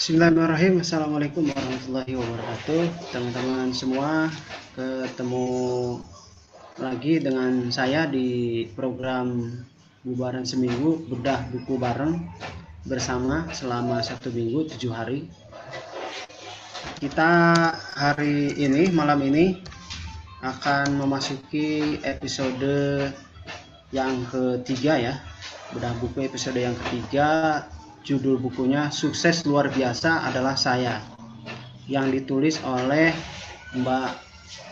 Bismillahirrahmanirrahim. Assalamualaikum warahmatullahi wabarakatuh. Teman-teman semua, ketemu lagi dengan saya di program Bubaran Seminggu Bedah Buku Bareng bersama selama 1 minggu 7 hari. Kita hari ini, malam ini akan memasuki episode yang ketiga ya. Bedah buku episode yang ketiga. Judul bukunya Sukses Luar Biasa Adalah Saya, yang ditulis oleh Mbak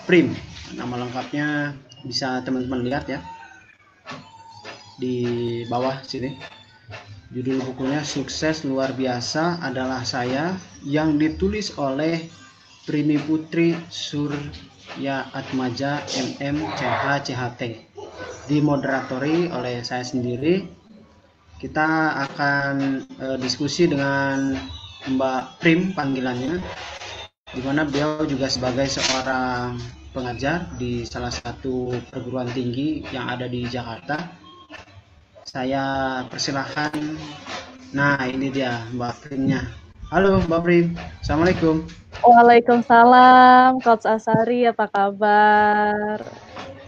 Prim. Nama lengkapnya bisa teman-teman lihat ya di bawah sini. Judul bukunya Sukses Luar Biasa Adalah Saya, yang ditulis oleh Primi Putri Surya Atmaja MM CH CHT, dimoderatori oleh saya sendiri. Kita akan diskusi dengan Mbak Prim panggilannya, di mana beliau juga sebagai seorang pengajar di salah satu perguruan tinggi yang ada di Jakarta. Saya persilahkan. Nah, ini dia Mbak Primnya. Halo Mbak Prim, Assalamualaikum. Waalaikumsalam, Coach Asari, apa kabar?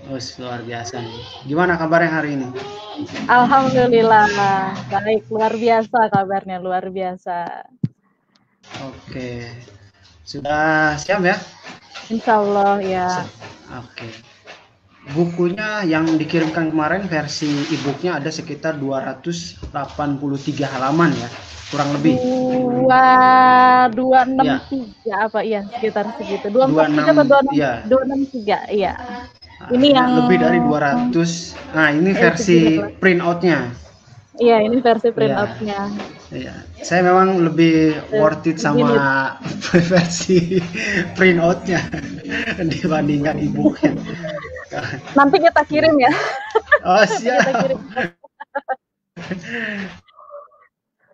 Oh, luar biasa nih. Gimana kabarnya hari ini? Alhamdulillah, baik, luar biasa kabarnya, luar biasa. Oke, sudah siap ya? Insya Allah ya. Oke. Bukunya yang dikirimkan kemarin versi e-booknya ada sekitar 283 halaman ya, kurang lebih. 263 apa iya sekitar segitu. 243 atau 26, ya. 263 iya. Ini yang lebih dari 200. Nah, ini versi print out-nya. Iya, ini versi print out-nya. Iya. Saya memang lebih worth it sama versi print out-nya dibandingkan e-booknya. Nanti kita kirim ya. Oh, siap.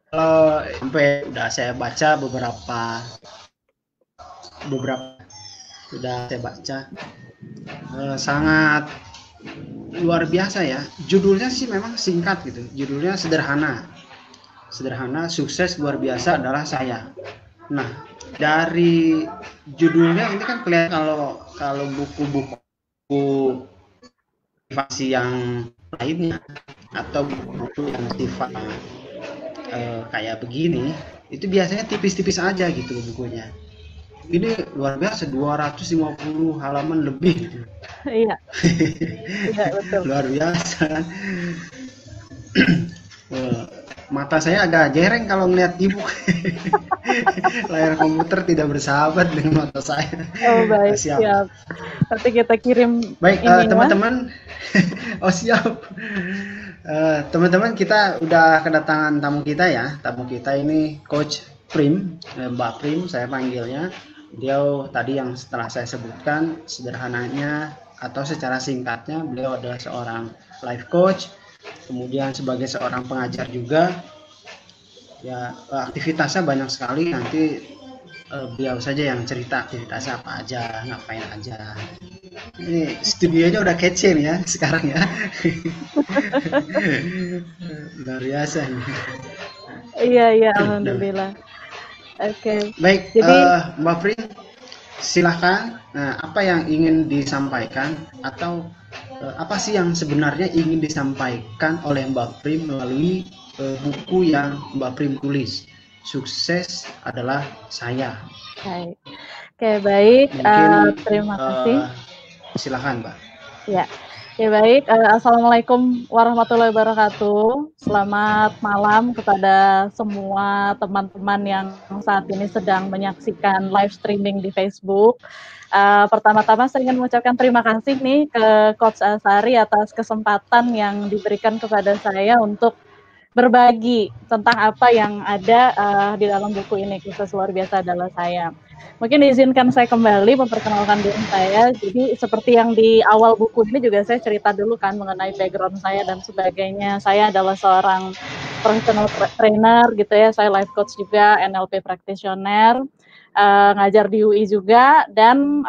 Kalau sampai udah saya baca beberapa sudah saya baca, sangat luar biasa ya. Judulnya sih memang singkat gitu, judulnya sederhana, sukses luar biasa adalah saya. Nah, dari judulnya ini kan kelihatan kalau buku-buku motivasi yang lainnya atau buku yang sifat kayak begini, itu biasanya tipis-tipis aja gitu bukunya. Ini luar biasa, 250 halaman lebih gitu. Iya. Iya, betul. Luar biasa. Mata saya agak jereng kalau ngeliat e-book. Layar komputer tidak bersahabat dengan mata saya. Oh baik, siap. Nanti kita kirim. Baik, teman-teman. Oh siap. Teman-teman, kita udah kedatangan tamu kita ya. Tamu kita ini Coach Prim, Mbak Prim saya panggilnya. Dia tadi yang setelah saya sebutkan sederhananya atau secara singkatnya, beliau adalah seorang life coach, kemudian sebagai seorang pengajar juga. Ya, aktivitasnya banyak sekali. Nanti beliau saja yang cerita aktivitasnya apa aja, ngapain aja. Ini studionya udah kece nih ya sekarang ya. Luar biasa ini. Iya, alhamdulillah. Oke. Baik, jadi Mbak Prim, silahkan. Apa yang ingin disampaikan atau apa sih yang sebenarnya ingin disampaikan oleh Mbak Prim melalui buku yang Mbak Prim tulis, Sukses Adalah Saya. Oke, baik. Terima kasih. Silakan, Mbak. Ya baik. Assalamualaikum warahmatullahi wabarakatuh. Selamat malam kepada semua teman-teman yang saat ini sedang menyaksikan live streaming di Facebook. Pertama-tama saya ingin mengucapkan terima kasih nih ke Coach Asari atas kesempatan yang diberikan kepada saya untuk berbagi tentang apa yang ada di dalam buku ini, Sukses Luar Biasa Adalah Saya. Mungkin izinkan saya kembali memperkenalkan diri saya. Jadi seperti yang di awal buku ini juga saya cerita dulu kan mengenai background saya dan sebagainya. Saya adalah seorang personal trainer gitu ya. Saya life coach juga, NLP practitioner, ngajar di UI juga, dan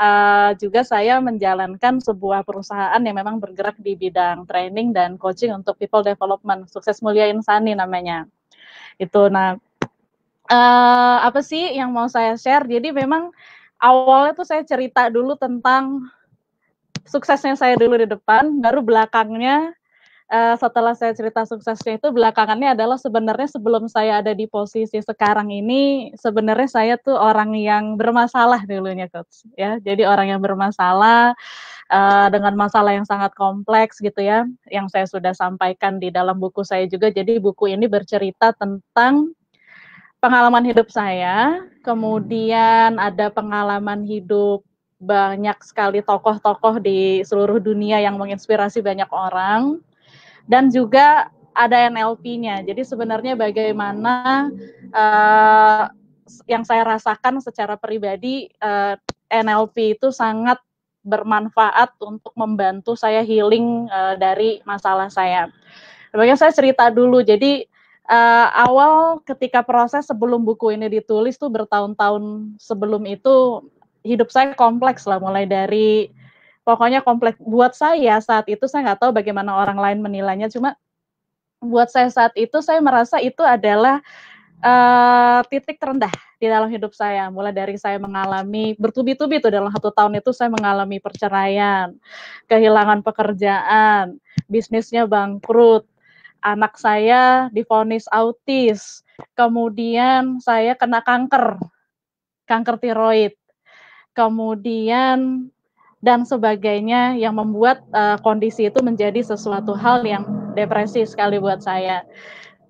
juga saya menjalankan sebuah perusahaan yang memang bergerak di bidang training dan coaching untuk people development. Sukses Mulia Insani namanya. Itu. Nah, Apa sih yang mau saya share? Jadi memang awalnya tuh saya cerita dulu tentang suksesnya saya dulu di depan, baru belakangnya setelah saya cerita suksesnya itu belakangannya adalah sebenarnya sebelum saya ada di posisi sekarang ini, sebenarnya saya tuh orang yang bermasalah dulunya, Coach. Ya, jadi orang yang bermasalah dengan masalah yang sangat kompleks gitu ya, yang saya sudah sampaikan di dalam buku saya juga. Jadi buku ini bercerita tentang pengalaman hidup saya, kemudian ada pengalaman hidup banyak sekali tokoh-tokoh di seluruh dunia yang menginspirasi banyak orang, dan juga ada NLP-nya. Jadi sebenarnya bagaimana yang saya rasakan secara pribadi, NLP itu sangat bermanfaat untuk membantu saya healing dari masalah saya. Sebagai saya cerita dulu, jadi awal ketika proses sebelum buku ini ditulis tuh bertahun-tahun sebelum itu hidup saya kompleks lah, mulai dari pokoknya kompleks buat saya saat itu. Saya nggak tahu bagaimana orang lain menilainya, cuma buat saya saat itu saya merasa itu adalah titik terendah di dalam hidup saya. Mulai dari saya mengalami bertubi-tubi tuh dalam 1 tahun itu saya mengalami perceraian, kehilangan pekerjaan, bisnisnya bangkrut, anak saya divonis autis, kemudian saya kena kanker tiroid, kemudian dan sebagainya yang membuat kondisi itu menjadi sesuatu hal yang depresi sekali buat saya.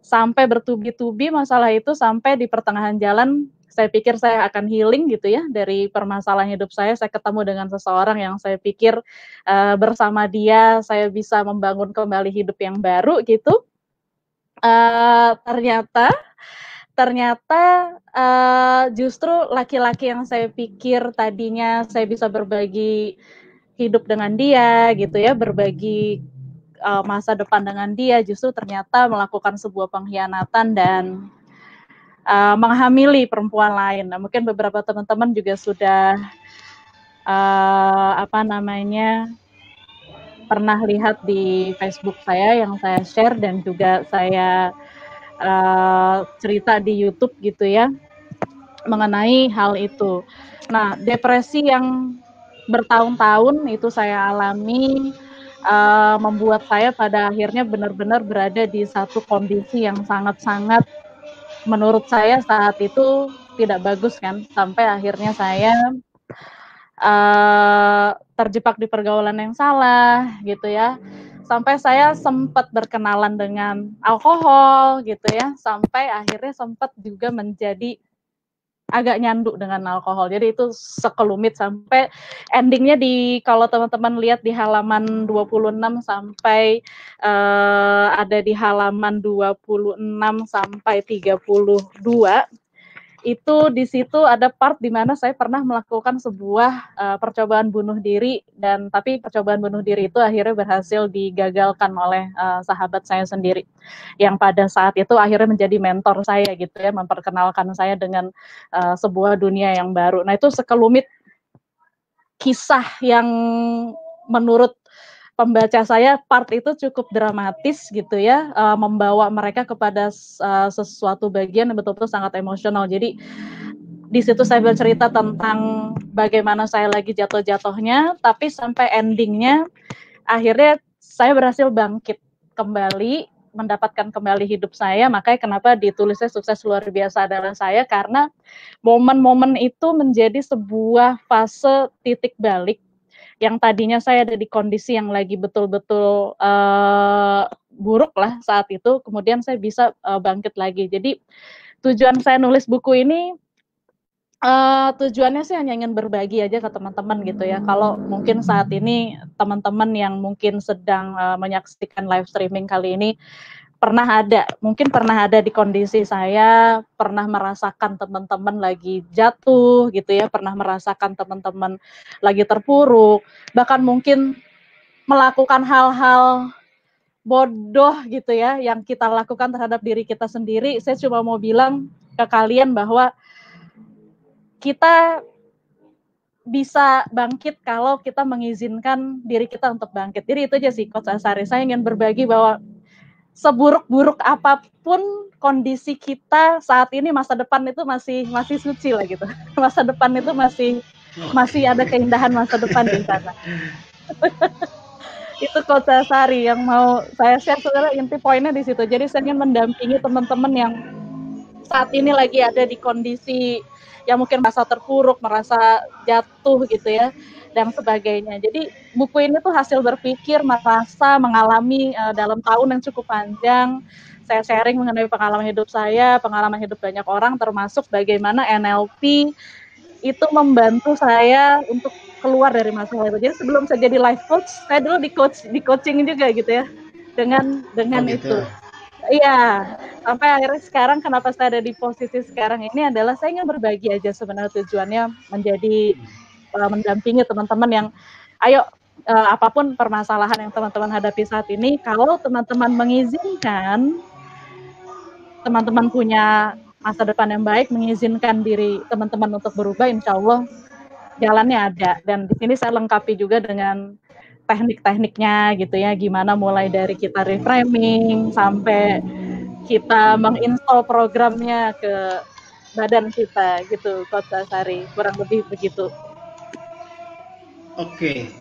Sampai bertubi-tubi masalah itu, sampai di pertengahan jalan saya pikir saya akan healing gitu ya dari permasalahan hidup saya ketemu dengan seseorang yang saya pikir bersama dia saya bisa membangun kembali hidup yang baru gitu. Ternyata justru laki-laki yang saya pikir tadinya saya bisa berbagi hidup dengan dia gitu ya, berbagi masa depan dengan dia, justru ternyata melakukan sebuah pengkhianatan dan menghamili perempuan lain. Nah, mungkin beberapa teman-teman juga sudah pernah lihat di Facebook saya yang saya share dan juga saya cerita di YouTube gitu ya mengenai hal itu. Nah, depresi yang bertahun-tahun itu saya alami membuat saya pada akhirnya benar-benar berada di satu kondisi yang sangat-sangat menurut saya saat itu tidak bagus kan, sampai akhirnya saya terjebak di pergaulan yang salah gitu ya, sampai saya sempat berkenalan dengan alkohol gitu ya, sampai akhirnya sempat juga menjadi agak nyanduk dengan alkohol. Jadi itu sekelumit sampai endingnya kalau teman-teman lihat di halaman 26 sampai ada di halaman 26 sampai 32, itu di situ ada part di mana saya pernah melakukan sebuah percobaan bunuh diri, dan tapi percobaan bunuh diri itu akhirnya berhasil digagalkan oleh sahabat saya sendiri yang pada saat itu akhirnya menjadi mentor saya gitu ya, memperkenalkan saya dengan sebuah dunia yang baru. Nah, itu sekelumit kisah yang menurut pembaca saya part itu cukup dramatis gitu ya, membawa mereka kepada sesuatu bagian yang betul-betul sangat emosional. Jadi di situ saya bercerita tentang bagaimana saya lagi jatuh-jatuhnya, tapi sampai endingnya akhirnya saya berhasil bangkit kembali, mendapatkan kembali hidup saya. Makanya kenapa ditulisnya Sukses Luar Biasa Adalah Saya, karena momen-momen itu menjadi sebuah fase titik balik yang tadinya saya ada di kondisi yang lagi betul-betul buruk lah saat itu, kemudian saya bisa bangkit lagi. Jadi tujuan saya nulis buku ini tujuannya sih hanya ingin berbagi aja ke teman-teman gitu ya. Kalau mungkin saat ini teman-teman yang mungkin sedang menyaksikan live streaming kali ini mungkin pernah ada di kondisi saya, pernah merasakan teman-teman lagi jatuh gitu ya, pernah merasakan teman-teman lagi terpuruk, bahkan mungkin melakukan hal-hal bodoh gitu ya yang kita lakukan terhadap diri kita sendiri. Saya cuma mau bilang ke kalian bahwa kita bisa bangkit kalau kita mengizinkan diri kita untuk bangkit. Jadi itu aja sih Coach Asari, saya ingin berbagi bahwa seburuk-buruk apapun kondisi kita saat ini, masa depan itu masih suci lah gitu. Masa depan itu masih ada keindahan masa depan di sana. Itu Coach Sari yang mau saya share, sebenarnya inti poinnya di situ. Jadi saya ingin mendampingi teman-teman yang saat ini lagi ada di kondisi yang mungkin merasa terpuruk, merasa jatuh gitu ya, dan sebagainya. Jadi buku ini tuh hasil berpikir, merasa, mengalami dalam tahun yang cukup panjang. Saya sharing mengenai pengalaman hidup saya, pengalaman hidup banyak orang, termasuk bagaimana NLP itu membantu saya untuk keluar dari masalah itu. Jadi sebelum saya jadi life coach, saya dulu di coaching juga gitu ya, dengan gitu. itu. Iya, sampai akhirnya sekarang kenapa saya ada di posisi sekarang ini adalah saya ingin berbagi aja sebenarnya, tujuannya menjadi mendampingi teman-teman yang ayo apapun permasalahan yang teman-teman hadapi saat ini, kalau teman-teman mengizinkan, teman-teman punya masa depan yang baik, mengizinkan diri teman-teman untuk berubah, insya Allah jalannya ada. Dan di sini saya lengkapi juga dengan teknik-tekniknya gitu ya, gimana mulai dari kita reframing sampai kita menginstall programnya ke badan kita gitu, Coach Sari, kurang lebih begitu. Oke,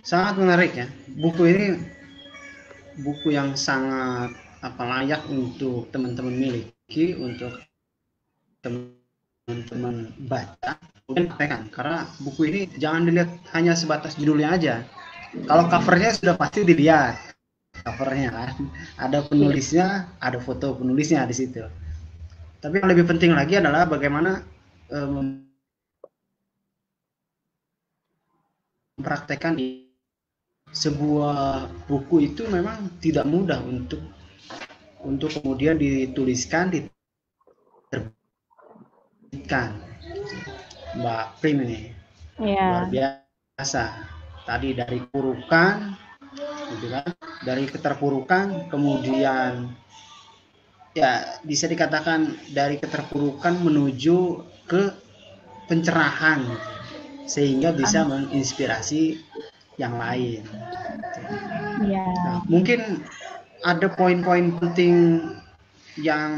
sangat menarik ya. Buku ini buku yang sangat layak untuk teman-teman miliki, untuk teman-teman baca. Mungkin karena buku ini jangan dilihat hanya sebatas judulnya aja. Kalau covernya sudah pasti dilihat covernya kan, ada penulisnya, ada foto penulisnya di situ. Tapi yang lebih penting lagi adalah bagaimana mempraktekkan sebuah buku itu memang tidak mudah untuk kemudian dituliskan, diterbitkan. Mbak Prim ini luar biasa. Tadi dari keterpurukan, gitu kan? Dari keterpurukan, kemudian ya bisa dikatakan dari keterpurukan menuju ke pencerahan, sehingga bisa menginspirasi yang lain. Nah, mungkin ada poin-poin penting yang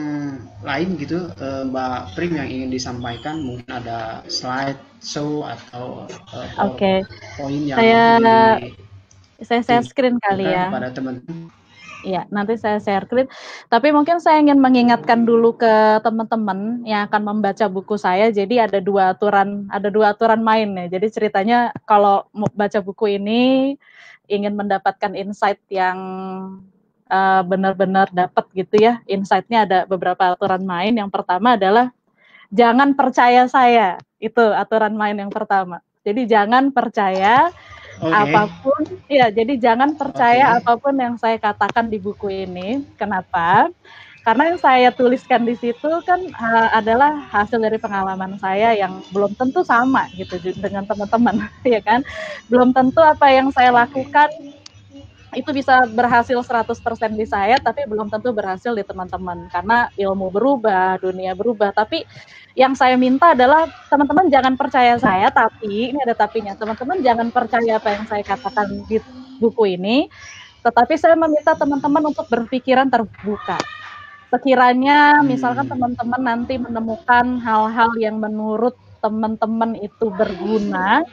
lain gitu, Mbak Prim, yang ingin disampaikan. Mungkin ada slide show atau poin yang saya share screen kali ya kepada teman-teman. Iya, nanti saya share screen. Tapi mungkin saya ingin mengingatkan dulu ke teman-teman yang akan membaca buku saya. Jadi ada dua aturan main ya. Jadi ceritanya kalau mau baca buku ini ingin mendapatkan insight yang benar-benar dapat gitu ya. Insight-nya ada beberapa aturan main. Yang pertama adalah jangan percaya saya. Itu aturan main yang pertama. Jadi jangan percaya apapun, ya, jadi jangan percaya apapun yang saya katakan di buku ini. Kenapa? Karena yang saya tuliskan di situ kan adalah hasil dari pengalaman saya yang belum tentu sama gitu dengan teman-teman, ya kan? Belum tentu apa yang saya lakukan itu bisa berhasil 100% di saya, tapi belum tentu berhasil di teman-teman. Karena ilmu berubah, dunia berubah. Tapi yang saya minta adalah teman-teman jangan percaya saya, tapi ini ada tapinya. Teman-teman jangan percaya apa yang saya katakan di buku ini, tetapi saya meminta teman-teman untuk berpikiran terbuka. Sekiranya misalkan teman-teman nanti menemukan hal-hal yang menurut teman-teman itu berguna,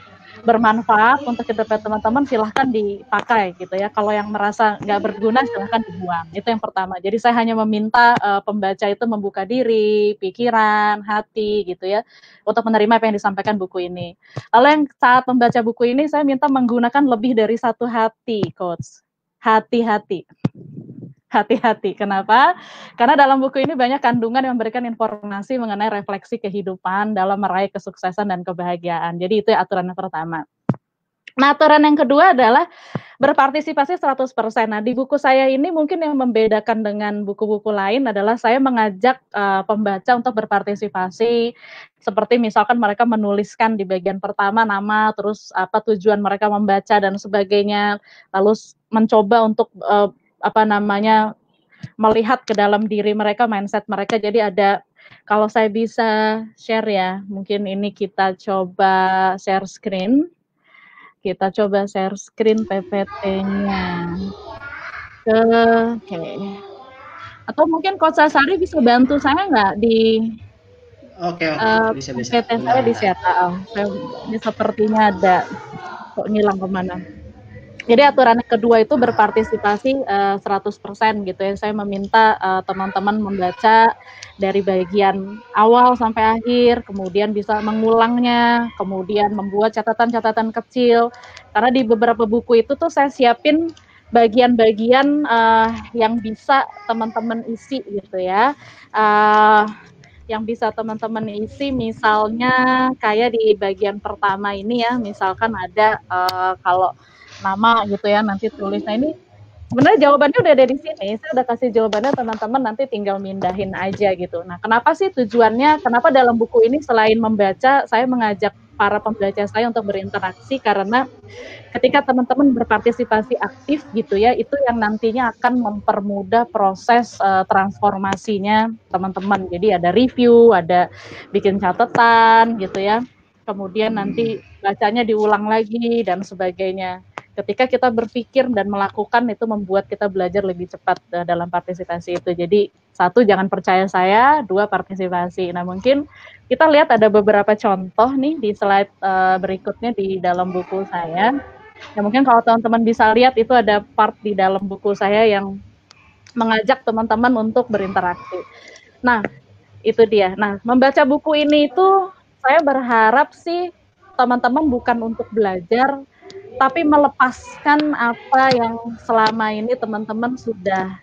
bermanfaat untuk kehidupan teman-teman, silahkan dipakai gitu ya. Kalau yang merasa nggak berguna, silahkan dibuang. Itu yang pertama. Jadi saya hanya meminta pembaca itu membuka diri, pikiran, hati gitu ya, untuk menerima apa yang disampaikan buku ini. Lalu yang saat membaca buku ini, saya minta menggunakan lebih dari satu hati, Coach. Hati-hati. Hati-hati. Kenapa? Karena dalam buku ini banyak kandungan yang memberikan informasi mengenai refleksi kehidupan dalam meraih kesuksesan dan kebahagiaan. Jadi itu aturan yang pertama. Nah, aturan yang kedua adalah berpartisipasi 100%. Nah, di buku saya ini mungkin yang membedakan dengan buku-buku lain adalah saya mengajak pembaca untuk berpartisipasi. Seperti misalkan mereka menuliskan di bagian pertama nama, terus apa tujuan mereka membaca dan sebagainya. Lalu mencoba untuk melihat ke dalam diri mereka, mindset mereka. Jadi ada, kalau saya bisa share ya, mungkin ini kita coba share screen. Kita coba share screen PPT-nya. Oke. Atau mungkin Coach Sasari bisa bantu saya nggak di Oke, bisa bisa. PT saya Bentar, di bentar. ini sepertinya ada kok ngilang kemana. Jadi aturan kedua itu berpartisipasi 100% gitu ya. Saya meminta teman-teman membaca dari bagian awal sampai akhir, kemudian bisa mengulangnya, kemudian membuat catatan-catatan kecil. Karena di beberapa buku itu tuh saya siapin bagian-bagian yang bisa teman-teman isi gitu ya. Yang bisa teman-teman isi misalnya kayak di bagian pertama ini ya, misalkan ada kalau nama gitu ya, nanti tulis. Nah ini sebenarnya jawabannya udah ada di sini. Saya udah kasih jawabannya, teman-teman nanti tinggal mindahin aja gitu. Nah, kenapa sih tujuannya? Kenapa dalam buku ini selain membaca, saya mengajak para pembaca saya untuk berinteraksi karena ketika teman-teman berpartisipasi aktif gitu ya, itu yang nantinya akan mempermudah proses transformasinya teman-teman. Jadi ada review, ada bikin catatan gitu ya. Kemudian nanti bacanya diulang lagi dan sebagainya. Ketika kita berpikir dan melakukan itu membuat kita belajar lebih cepat dalam partisipasi itu. Jadi satu, jangan percaya saya, dua, partisipasi. Nah mungkin kita lihat ada beberapa contoh nih di slide berikutnya di dalam buku saya. Ya mungkin kalau teman-teman bisa lihat itu ada part di dalam buku saya yang mengajak teman-teman untuk berinteraksi. Nah, itu dia. Nah, membaca buku ini itu saya berharap sih teman-teman bukan untuk belajar, tapi melepaskan apa yang selama ini teman-teman sudah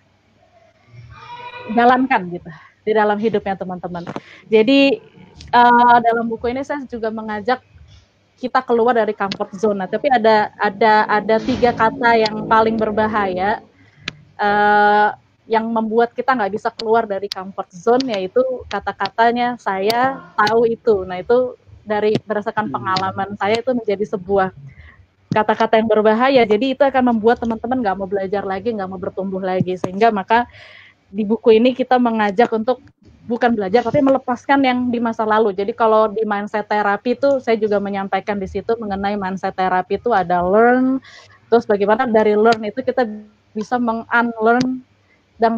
jalankan gitu di dalam hidupnya teman-teman. Jadi dalam buku ini saya juga mengajak kita keluar dari comfort zone. Nah, tapi ada 3 kata yang paling berbahaya yang membuat kita nggak bisa keluar dari comfort zone, yaitu kata-katanya saya tahu itu. Nah itu dari berdasarkan pengalaman saya itu menjadi sebuah kata-kata yang berbahaya. Jadi itu akan membuat teman-teman nggak mau belajar lagi, nggak mau bertumbuh lagi. Sehingga maka di buku ini kita mengajak untuk bukan belajar tapi melepaskan yang di masa lalu. Jadi kalau di mindset terapi itu saya juga menyampaikan di situ mengenai mindset terapi itu ada learn, terus bagaimana dari learn itu kita bisa meng-unlearn dan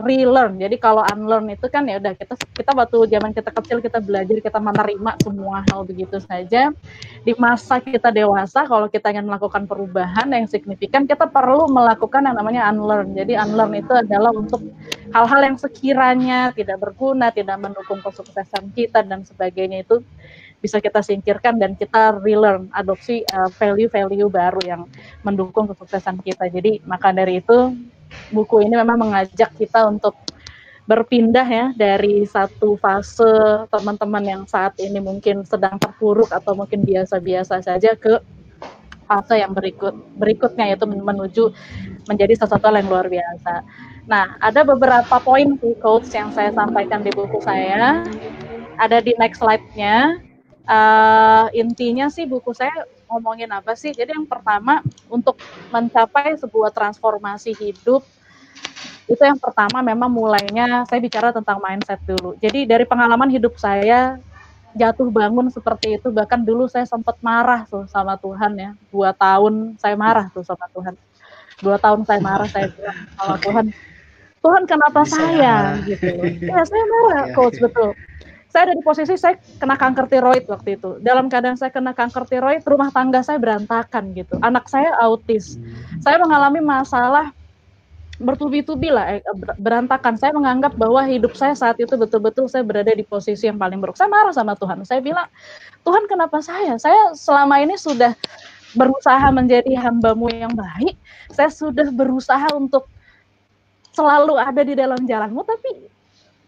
relearn. Jadi kalau unlearn itu kan ya udah kita waktu zaman kita kecil kita belajar, kita menerima semua hal begitu saja. Di masa kita dewasa kalau kita ingin melakukan perubahan yang signifikan, kita perlu melakukan yang namanya unlearn. Jadi unlearn itu adalah untuk hal-hal yang sekiranya tidak berguna, tidak mendukung kesuksesan kita dan sebagainya itu bisa kita singkirkan dan kita relearn, adopsi value-value baru yang mendukung kesuksesan kita. Jadi maka dari itu buku ini memang mengajak kita untuk berpindah ya dari satu fase teman-teman yang saat ini mungkin sedang terpuruk atau mungkin biasa-biasa saja ke fase yang berikutnya, yaitu menuju menjadi sesuatu yang luar biasa. Nah, ada beberapa poin quotes yang saya sampaikan di buku saya. Ada di next slide-nya. Intinya sih buku saya ngomongin apa sih? Jadi yang pertama, untuk mencapai sebuah transformasi hidup, itu yang pertama memang mulainya saya bicara tentang mindset dulu. Jadi dari pengalaman hidup saya, jatuh bangun seperti itu, bahkan dulu saya sempat marah tuh sama Tuhan ya. 2 tahun saya marah tuh sama Tuhan. 2 tahun saya marah, saya bilang sama Tuhan, Tuhan kenapa saya gitu. Ya saya marah, coach, betul. Saya ada di posisi saya kena kanker tiroid waktu itu. Dalam keadaan saya kena kanker tiroid, rumah tangga saya berantakan gitu. Anak saya autis. Saya mengalami masalah bertubi-tubi lah, berantakan. Saya menganggap bahwa hidup saya saat itu betul-betul saya berada di posisi yang paling buruk. Saya marah sama Tuhan. Saya bilang, Tuhan kenapa saya? Saya selama ini sudah berusaha menjadi hamba-Mu yang baik. Saya sudah berusaha untuk selalu ada di dalam jalan-Mu, tapi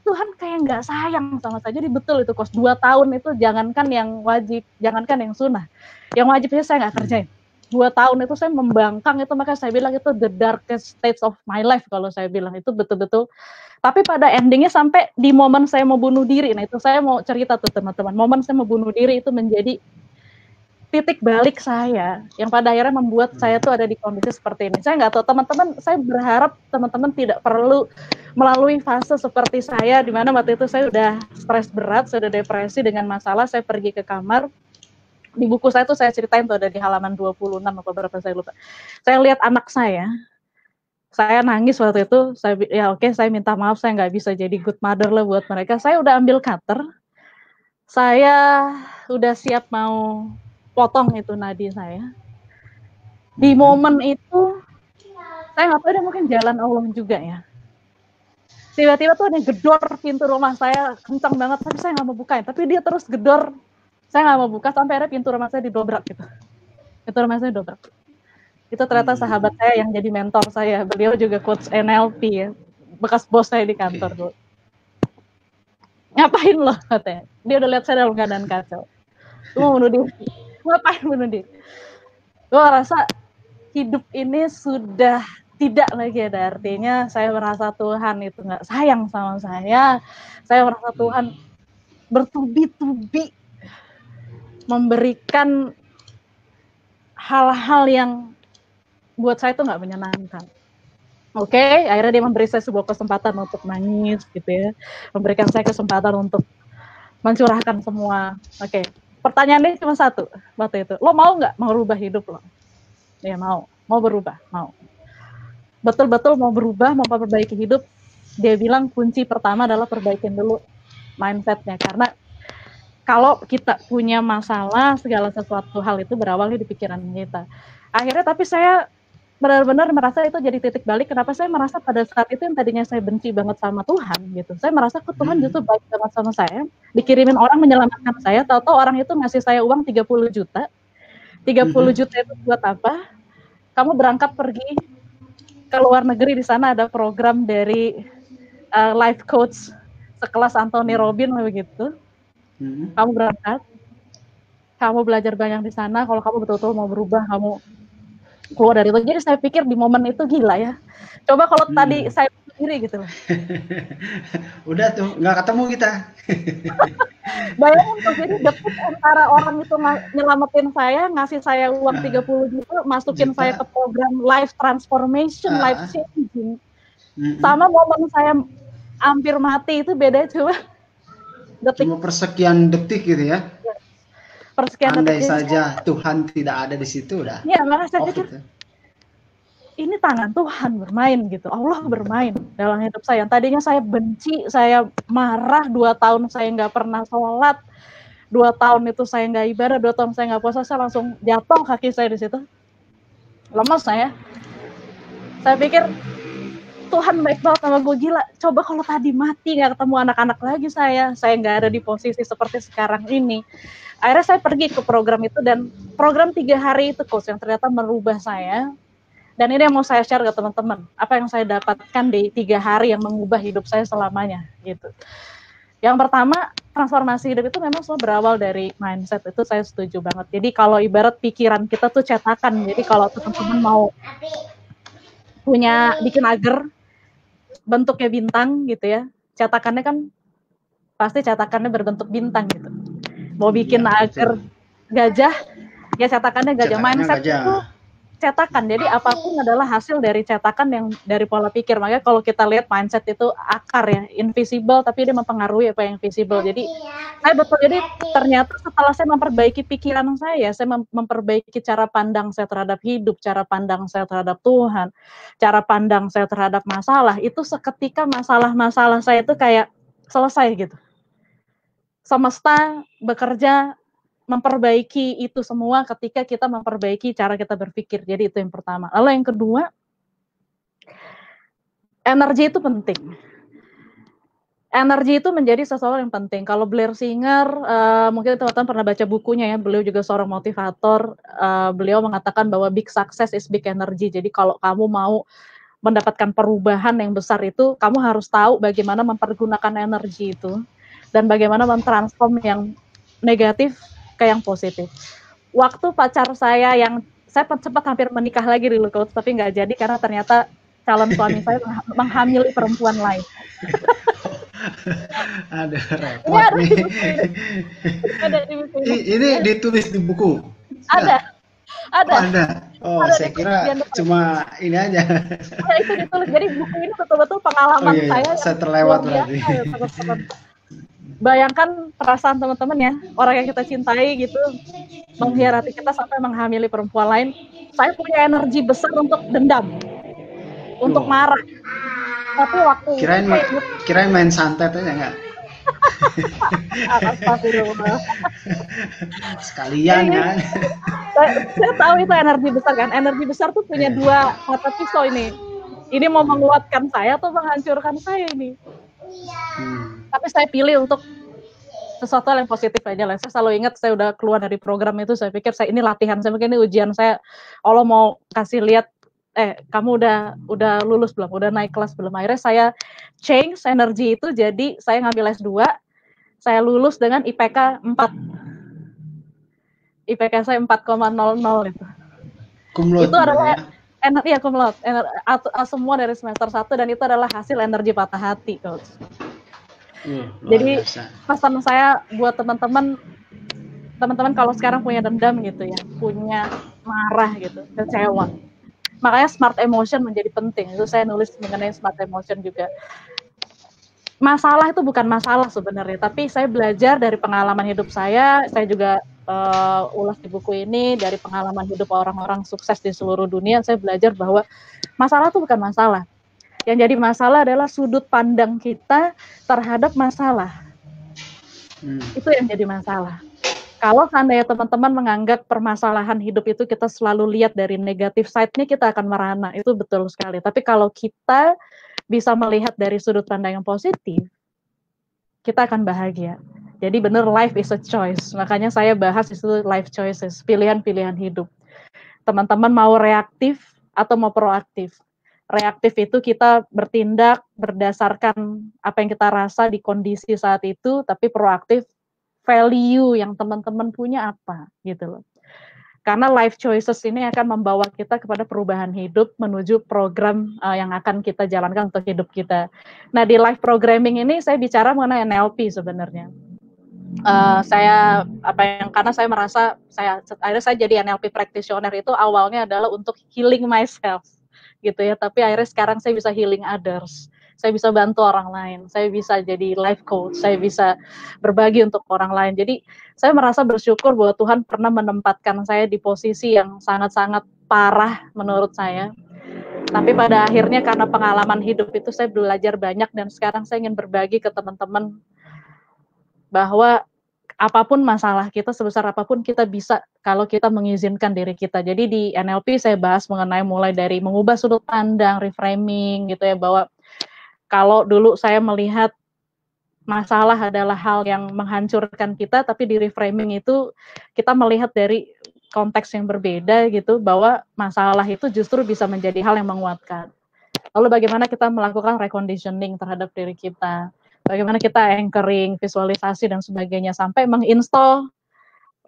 Tuhan kayak nggak sayang sama saya. Jadi betul itu, Kos. 2 tahun itu jangankan yang wajib, jangankan yang sunnah. Yang wajibnya saya nggak kerjain. 2 tahun itu saya membangkang itu, maka saya bilang itu the darkest stage of my life kalau saya bilang. Itu betul-betul. Tapi pada endingnya sampai di momen saya mau bunuh diri. Nah itu saya mau cerita tuh teman-teman. Momen saya mau bunuh diri itu menjadi titik balik saya yang pada akhirnya membuat saya tuh ada di kondisi seperti ini. Saya nggak tahu teman-teman, saya berharap teman-teman tidak perlu melalui fase seperti saya, di mana waktu itu saya udah stres berat, saya udah depresi dengan masalah, saya pergi ke kamar. Di buku saya tuh saya ceritain tuh ada di halaman 26 atau berapa saya lupa. Saya lihat anak saya Saya nangis waktu itu, saya minta maaf, saya nggak bisa jadi good mother lah buat mereka. Saya udah ambil cutter, saya udah siap mau potong itu nadi saya. Di momen itu, saya nggak tahu, ada mungkin jalan Allah juga ya. Tiba-tiba tuh ada gedor pintu rumah saya, kencang banget, tapi saya nggak mau bukain. Tapi dia terus gedor, saya nggak mau buka, sampai akhirnya pintu rumah saya didobrak gitu. Pintu rumah saya didobrak. Itu ternyata sahabat saya yang jadi mentor saya. Beliau juga coach NLP ya, bekas bos saya di kantor dulu. Ngapain lo katanya? Dia udah lihat saya dalam keadaan kacau. Lu mau bunuh diri? Ngapain bunuh diri? Gue rasa hidup ini sudah tidak lagi ada artinya. Saya merasa Tuhan itu nggak sayang sama saya. Saya merasa Tuhan bertubi-tubi memberikan hal-hal yang buat saya itu nggak menyenangkan. Oke, akhirnya dia memberi saya sebuah kesempatan untuk nangis gitu ya, memberikan saya kesempatan untuk mencurahkan semua. Oke, pertanyaannya cuma satu waktu itu, lo mau nggak merubah hidup lo? Ya mau berubah, mau. Betul-betul mau berubah, mau perbaiki hidup. Dia bilang kunci pertama adalah perbaikin dulu mindsetnya, karena kalau kita punya masalah, segala sesuatu hal itu berawalnya di pikiran kita. Akhirnya tapi saya benar-benar merasa itu jadi titik balik kenapa saya merasa pada saat itu yang tadinya saya benci banget sama Tuhan gitu. Saya merasa ke Tuhan justru baik banget sama saya. Dikirimin orang menyelamatkan saya, tahu-tahu orang itu ngasih saya uang 30 juta. 30 juta itu buat apa? Kamu berangkat pergi ke luar negeri, di sana ada program dari life coach sekelas Anthony Robbins begitu. Kamu berangkat, kamu belajar banyak di sana. Kalau kamu betul-betul mau berubah, kamu keluar dari itu. Jadi saya pikir di momen itu gila ya. Coba kalau tadi saya sendiri gitu loh. Udah tuh, nggak ketemu kita. Bayangin tuh, jadi detik antara orang itu nyelamatin saya, ngasih saya uang 30 juta, masukin saya ke program life transformation, life changing. Sama momen saya hampir mati itu bedanya coba detik. Cuma persekian detik gitu ya. Persekian andai detik saja Tuhan tidak ada di situ udah. Iya, makanya saya pikir gitu. Ini tangan Tuhan bermain gitu, Allah bermain dalam hidup saya. Yang tadinya saya benci, saya marah, 2 tahun saya nggak pernah sholat, 2 tahun itu saya nggak ibadah, 2 tahun saya nggak puasa, saya langsung jatuh kaki saya di situ, lemes saya. Saya pikir Tuhan baik banget sama gue, gila. Coba kalau tadi mati nggak ketemu anak-anak lagi saya nggak ada di posisi seperti sekarang ini. Akhirnya saya pergi ke program itu, dan program 3 hari itu coach yang ternyata merubah saya. Dan ini yang mau saya share ke teman-teman, apa yang saya dapatkan di 3 hari yang mengubah hidup saya selamanya gitu. Yang pertama, transformasi hidup itu memang semua berawal dari mindset, itu saya setuju banget. Jadi kalau ibarat pikiran kita tuh cetakan, jadi kalau teman-teman mau bikin agar bentuknya bintang gitu ya, cetakannya kan pasti cetakannya berbentuk bintang gitu. Mau bikin agar gajah, ya cetakannya gajah. Mindset gajah. Itu cetakan, jadi apapun adalah hasil dari cetakan yang dari pola pikir. Makanya kalau kita lihat mindset itu akar ya, invisible, tapi dia mempengaruhi apa yang visible. Jadi jadi ternyata setelah saya memperbaiki pikiran saya memperbaiki cara pandang saya terhadap hidup, cara pandang saya terhadap Tuhan, cara pandang saya terhadap masalah, itu seketika masalah-masalah saya itu kayak selesai gitu. Semesta bekerja memperbaiki itu semua ketika kita memperbaiki cara kita berpikir. Jadi itu yang pertama. Lalu yang kedua, energi itu penting. Energi itu menjadi sesuatu yang penting. Kalau Blair Singer, mungkin teman-teman pernah baca bukunya ya, beliau juga seorang motivator. Beliau mengatakan bahwa big success is big energy. Jadi kalau kamu mau mendapatkan perubahan yang besar itu, kamu harus tahu bagaimana mempergunakan energi itu dan bagaimana mentransform yang negatif ke yang positif. Waktu pacar saya sempat hampir menikah lagi dulu coach, tapi nggak jadi karena ternyata calon suami saya menghamili perempuan lain. Ada repot nih. Ini ditulis di buku? Ada. Oh, saya kira cuma ini aja. Ya, itu ditulis. Jadi buku ini betul-betul pengalaman saya terlewat berarti. Bayangkan perasaan teman-teman ya, orang yang kita cintai gitu mengkhianati kita sampai menghamili perempuan lain. Saya punya energi besar untuk dendam. untuk Wow. marah. Tapi waktu Kirain main santet aja enggak? astagfirullah. Sekalian Ini kan. saya tahu itu energi besar kan. Energi besar tuh punya dua mata pisau ini. Ini mau menguatkan saya atau menghancurkan saya ini. Tapi saya pilih untuk sesuatu yang positif aja lah. Saya selalu ingat saya udah keluar dari program itu, saya pikir ini latihan, saya pikir ini ujian saya. Allah mau kasih lihat, kamu udah lulus belum, udah naik kelas belum. Akhirnya saya change energi itu, jadi saya ngambil S2, saya lulus dengan IPK 4. IPK saya 4,00 itu. Kumlot Itu adalah ya? kumlot. Semua dari semester 1, dan itu adalah hasil energi patah hati, Coach. Jadi pesan saya buat teman-teman kalau sekarang punya dendam gitu ya, punya marah gitu, kecewa, makanya smart emotion menjadi penting. Itu saya nulis mengenai smart emotion juga. Masalah itu bukan masalah sebenarnya, tapi saya belajar dari pengalaman hidup saya juga ulas di buku ini, dari pengalaman hidup orang-orang sukses di seluruh dunia. Saya belajar bahwa masalah itu bukan masalah. Yang jadi masalah adalah sudut pandang kita terhadap masalah. Itu yang jadi masalah. Kalau seandainya teman-teman menganggap permasalahan hidup itu kita selalu lihat dari negatif side-nya, kita akan merana. Itu betul sekali. Tapi kalau kita bisa melihat dari sudut pandang yang positif, kita akan bahagia. Jadi benar, life is a choice. Makanya saya bahas itu life choices, pilihan-pilihan hidup. Teman-teman mau reaktif atau mau proaktif? Reaktif itu kita bertindak berdasarkan apa yang kita rasa di kondisi saat itu, tapi proaktif value yang teman-teman punya apa gitu loh. Karena life choices ini akan membawa kita kepada perubahan hidup menuju program yang akan kita jalankan untuk hidup kita. Nah, di life programming ini saya bicara mengenai NLP sebenarnya. Karena saya merasa akhirnya saya jadi NLP practitioner itu awalnya adalah untuk healing myself gitu ya, tapi akhirnya sekarang saya bisa healing others, saya bisa bantu orang lain, saya bisa jadi life coach, saya bisa berbagi untuk orang lain. Jadi saya merasa bersyukur bahwa Tuhan pernah menempatkan saya di posisi yang sangat-sangat parah menurut saya, tapi pada akhirnya karena pengalaman hidup itu saya belajar banyak, dan sekarang saya ingin berbagi ke teman-teman bahwa apapun masalah kita, sebesar apapun kita bisa kalau kita mengizinkan diri kita. Jadi di NLP saya bahas mengenai mulai dari mengubah sudut pandang, reframing gitu ya, bahwa kalau dulu saya melihat masalah adalah hal yang menghancurkan kita, tapi di reframing itu kita melihat dari konteks yang berbeda gitu, bahwa masalah itu justru bisa menjadi hal yang menguatkan. Lalu bagaimana kita melakukan reconditioning terhadap diri kita, bagaimana kita anchoring, visualisasi, dan sebagainya, sampai menginstall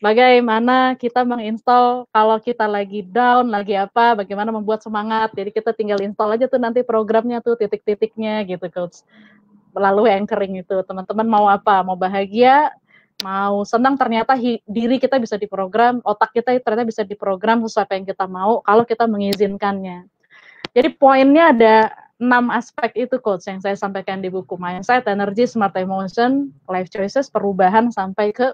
bagaimana kita menginstall kalau kita lagi down, lagi apa, bagaimana membuat semangat. Jadi kita tinggal install aja tuh nanti programnya tuh, titik-titiknya gitu, Coach. Melalui anchoring itu, teman-teman mau apa, mau bahagia, mau senang, ternyata diri kita bisa diprogram, otak kita ternyata bisa diprogram sesuai apa yang kita mau kalau kita mengizinkannya. Jadi poinnya ada 6 aspek itu, Coach, yang saya sampaikan di buku Mindset, Energy, Smart Emotion, Life Choices, perubahan, sampai ke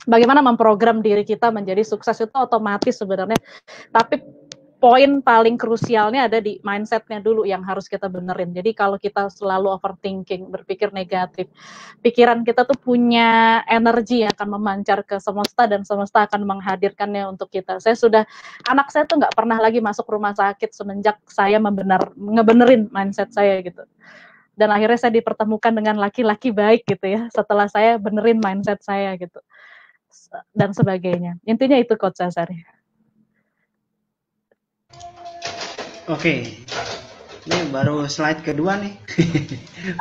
bagaimana memprogram diri kita menjadi sukses. Itu otomatis sebenarnya, tapi poin paling krusialnya ada di mindsetnya dulu yang harus kita benerin. Jadi kalau kita selalu overthinking, berpikir negatif, pikiran kita tuh punya energi yang akan memancar ke semesta, dan semesta akan menghadirkannya untuk kita. Anak saya tuh nggak pernah lagi masuk rumah sakit semenjak saya ngebenerin mindset saya gitu. Dan akhirnya saya dipertemukan dengan laki-laki baik gitu ya, setelah saya benerin mindset saya gitu, dan sebagainya. Intinya itu, Coach Sasari. Oke. Ini baru slide kedua nih.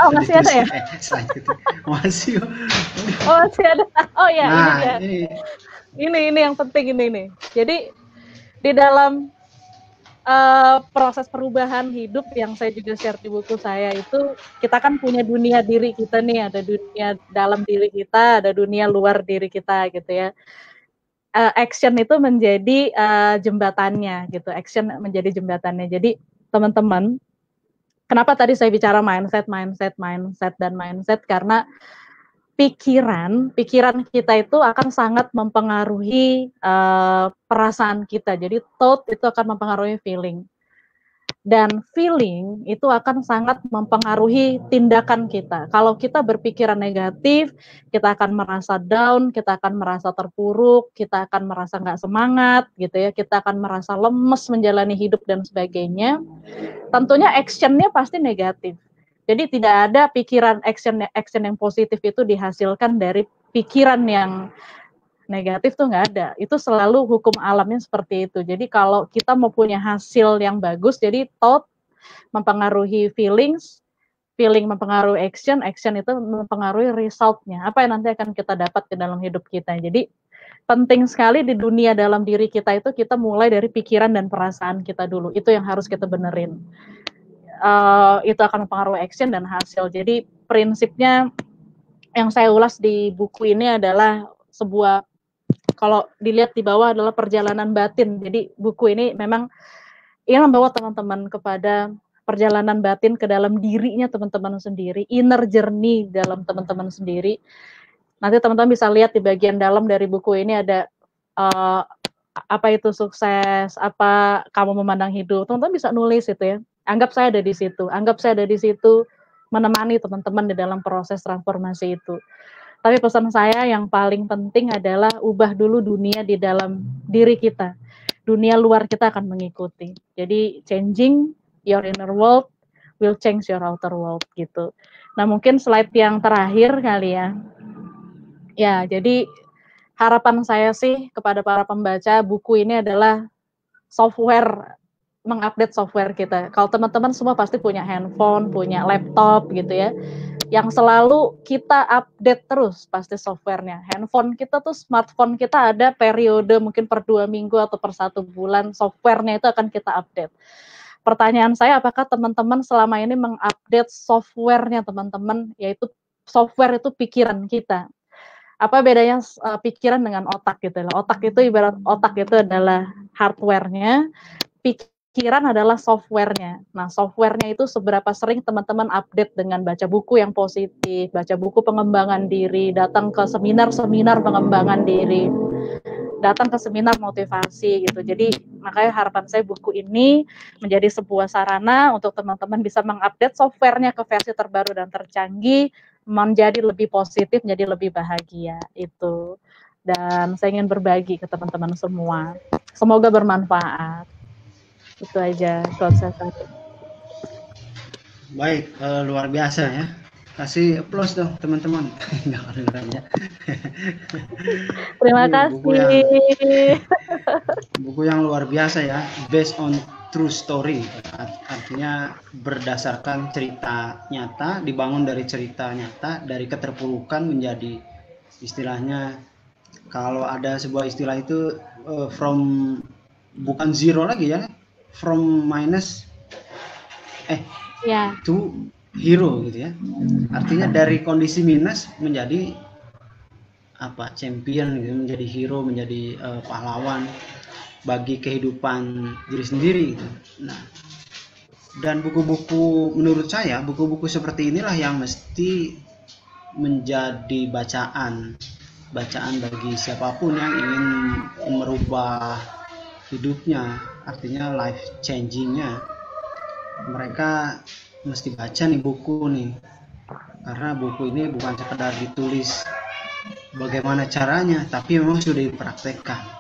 Oh, masih ada ya? Slide kedua. Masih. Oh, masih ada. Oh ya, nah, ini yang penting ini. Jadi di dalam proses perubahan hidup yang saya juga share di buku saya itu, kita kan punya dunia diri kita nih, ada dunia dalam diri kita, ada dunia luar diri kita gitu ya. Action itu menjadi jembatannya gitu. Action menjadi jembatannya. Jadi teman-teman, kenapa tadi saya bicara mindset, karena pikiran kita itu akan sangat mempengaruhi perasaan kita. Jadi thought itu akan mempengaruhi feeling. Dan feeling itu akan sangat mempengaruhi tindakan kita. Kalau kita berpikiran negatif, kita akan merasa down, kita akan merasa terpuruk, kita akan merasa nggak semangat, gitu ya. Kita akan merasa lemes menjalani hidup dan sebagainya. Tentunya actionnya pasti negatif. Jadi tidak ada pikiran action yang positif itu dihasilkan dari pikiran yang negatif tuh nggak ada. Itu selalu hukum alamnya seperti itu. Jadi kalau kita mau punya hasil yang bagus, jadi thought mempengaruhi feelings, feeling mempengaruhi action, action itu mempengaruhi resultnya. Apa yang nanti akan kita dapat ke dalam hidup kita. Jadi penting sekali di dunia dalam diri kita itu kita mulai dari pikiran dan perasaan kita dulu. Itu yang harus kita benerin. Itu akan mempengaruhi action dan hasil. Jadi prinsipnya yang saya ulas di buku ini adalah sebuah, kalau dilihat di bawah adalah perjalanan batin. Jadi buku ini memang ingin membawa teman-teman kepada perjalanan batin ke dalam dirinya teman-teman sendiri, inner journey dalam teman-teman sendiri. Nanti teman-teman bisa lihat di bagian dalam dari buku ini ada apa itu sukses, apa kamu memandang hidup. Teman-teman bisa nulis itu ya. Anggap saya ada di situ, menemani teman-teman di dalam proses transformasi itu. Tapi pesan saya yang paling penting adalah ubah dulu dunia di dalam diri kita. Dunia luar kita akan mengikuti. Jadi changing your inner world will change your outer world gitu. Nah mungkin slide yang terakhir kali ya. Ya jadi harapan saya sih kepada para pembaca buku ini adalah software, mengupdate software kita. Kalau teman-teman semua pasti punya handphone, punya laptop gitu ya. Yang selalu kita update terus pasti softwarenya. Handphone kita tuh, smartphone kita ada periode mungkin per 2 minggu atau per 1 bulan, softwarenya itu akan kita update. Pertanyaan saya, apakah teman-teman selama ini mengupdate softwarenya teman-teman, yaitu software itu pikiran kita. Apa bedanya pikiran dengan otak gitu loh. Otak itu ibarat otak itu adalah hardware-nya, pikiran adalah software-nya. Nah, software-nya itu seberapa sering teman-teman update dengan baca buku yang positif, baca buku pengembangan diri, datang ke seminar-seminar pengembangan diri, datang ke seminar motivasi gitu. Jadi, makanya harapan saya buku ini menjadi sebuah sarana untuk teman-teman bisa mengupdate software-nya ke versi terbaru dan tercanggih, menjadi lebih positif, menjadi lebih bahagia. Itu. Dan saya ingin berbagi ke teman-teman semua. Semoga bermanfaat. Itu aja konsep tadi. Baik, luar biasa ya. Kasih applause dong teman-teman. Terima kasih. Buku yang luar biasa ya, based on true story. Artinya berdasarkan cerita nyata, dibangun dari cerita nyata, dari keterpurukan menjadi istilahnya, kalau ada sebuah istilah itu from, bukan zero lagi ya, from minus to hero gitu ya. Artinya dari kondisi minus menjadi champion gitu, menjadi hero, menjadi pahlawan bagi kehidupan diri sendiri gitu. Nah, dan buku-buku, menurut saya buku-buku seperti inilah yang mesti menjadi bacaan bagi siapapun yang ingin merubah hidupnya, artinya life changingnya. Mereka mesti baca nih buku nih, karena buku ini bukan sekedar ditulis bagaimana caranya, tapi memang sudah dipraktekkan.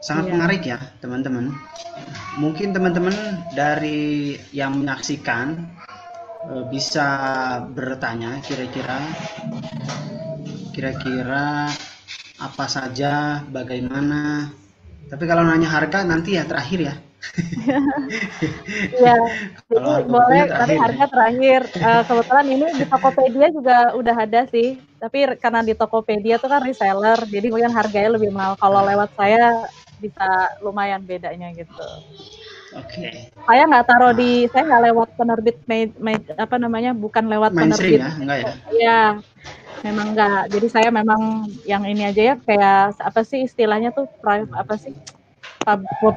Sangat menarik ya teman-teman. Mungkin teman-teman dari yang menyaksikan bisa bertanya kira-kira apa saja, bagaimana. Tapi kalau nanya harga nanti ya terakhir ya. Ya, jadi boleh, tapi harga terakhir. Kebetulan ini di Tokopedia juga udah ada sih, tapi karena di Tokopedia tuh kan reseller, jadi mungkin harganya lebih mahal. Kalau lewat saya bisa lumayan bedanya gitu. Oke. Saya nggak taruh saya nggak lewat penerbit bukan lewat penerbit. Ya, enggak ya? Iya, memang enggak. Jadi saya memang yang ini aja ya, kayak apa sih istilahnya tuh,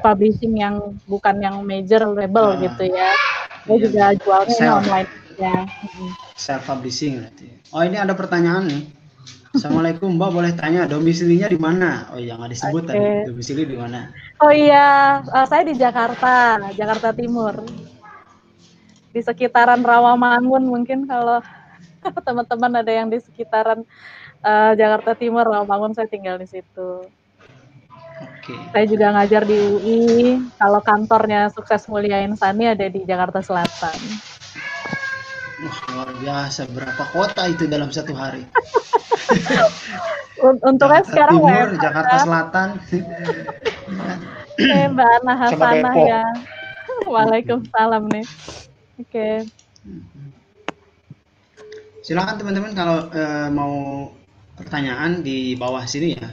publishing yang bukan yang major label gitu ya. Saya juga jualnya online ya. Self publishing berarti. Oh, ini ada pertanyaan nih. Assalamualaikum Mbak, boleh tanya domisilinya di mana? Oh iya, nggak disebut tadi domisili di mana. Oh iya, saya di Jakarta Timur. di sekitaran Rawamangun mungkin kalau teman-teman ada yang di sekitaran Jakarta Timur, Rawamangun, saya tinggal di situ. Oke. Saya juga ngajar di UI. Kalau kantornya Sukses Mulia Insani ada di Jakarta Selatan. Wah, luar biasa. Berapa kota itu dalam satu hari? Untungnya Jakarta sekarang Timur, WFH, Jakarta Selatan. Mbak Ana Sama Hasanah Depok. ya. Waalaikumsalam nih. Oke. Silakan teman-teman kalau mau pertanyaan di bawah sini ya.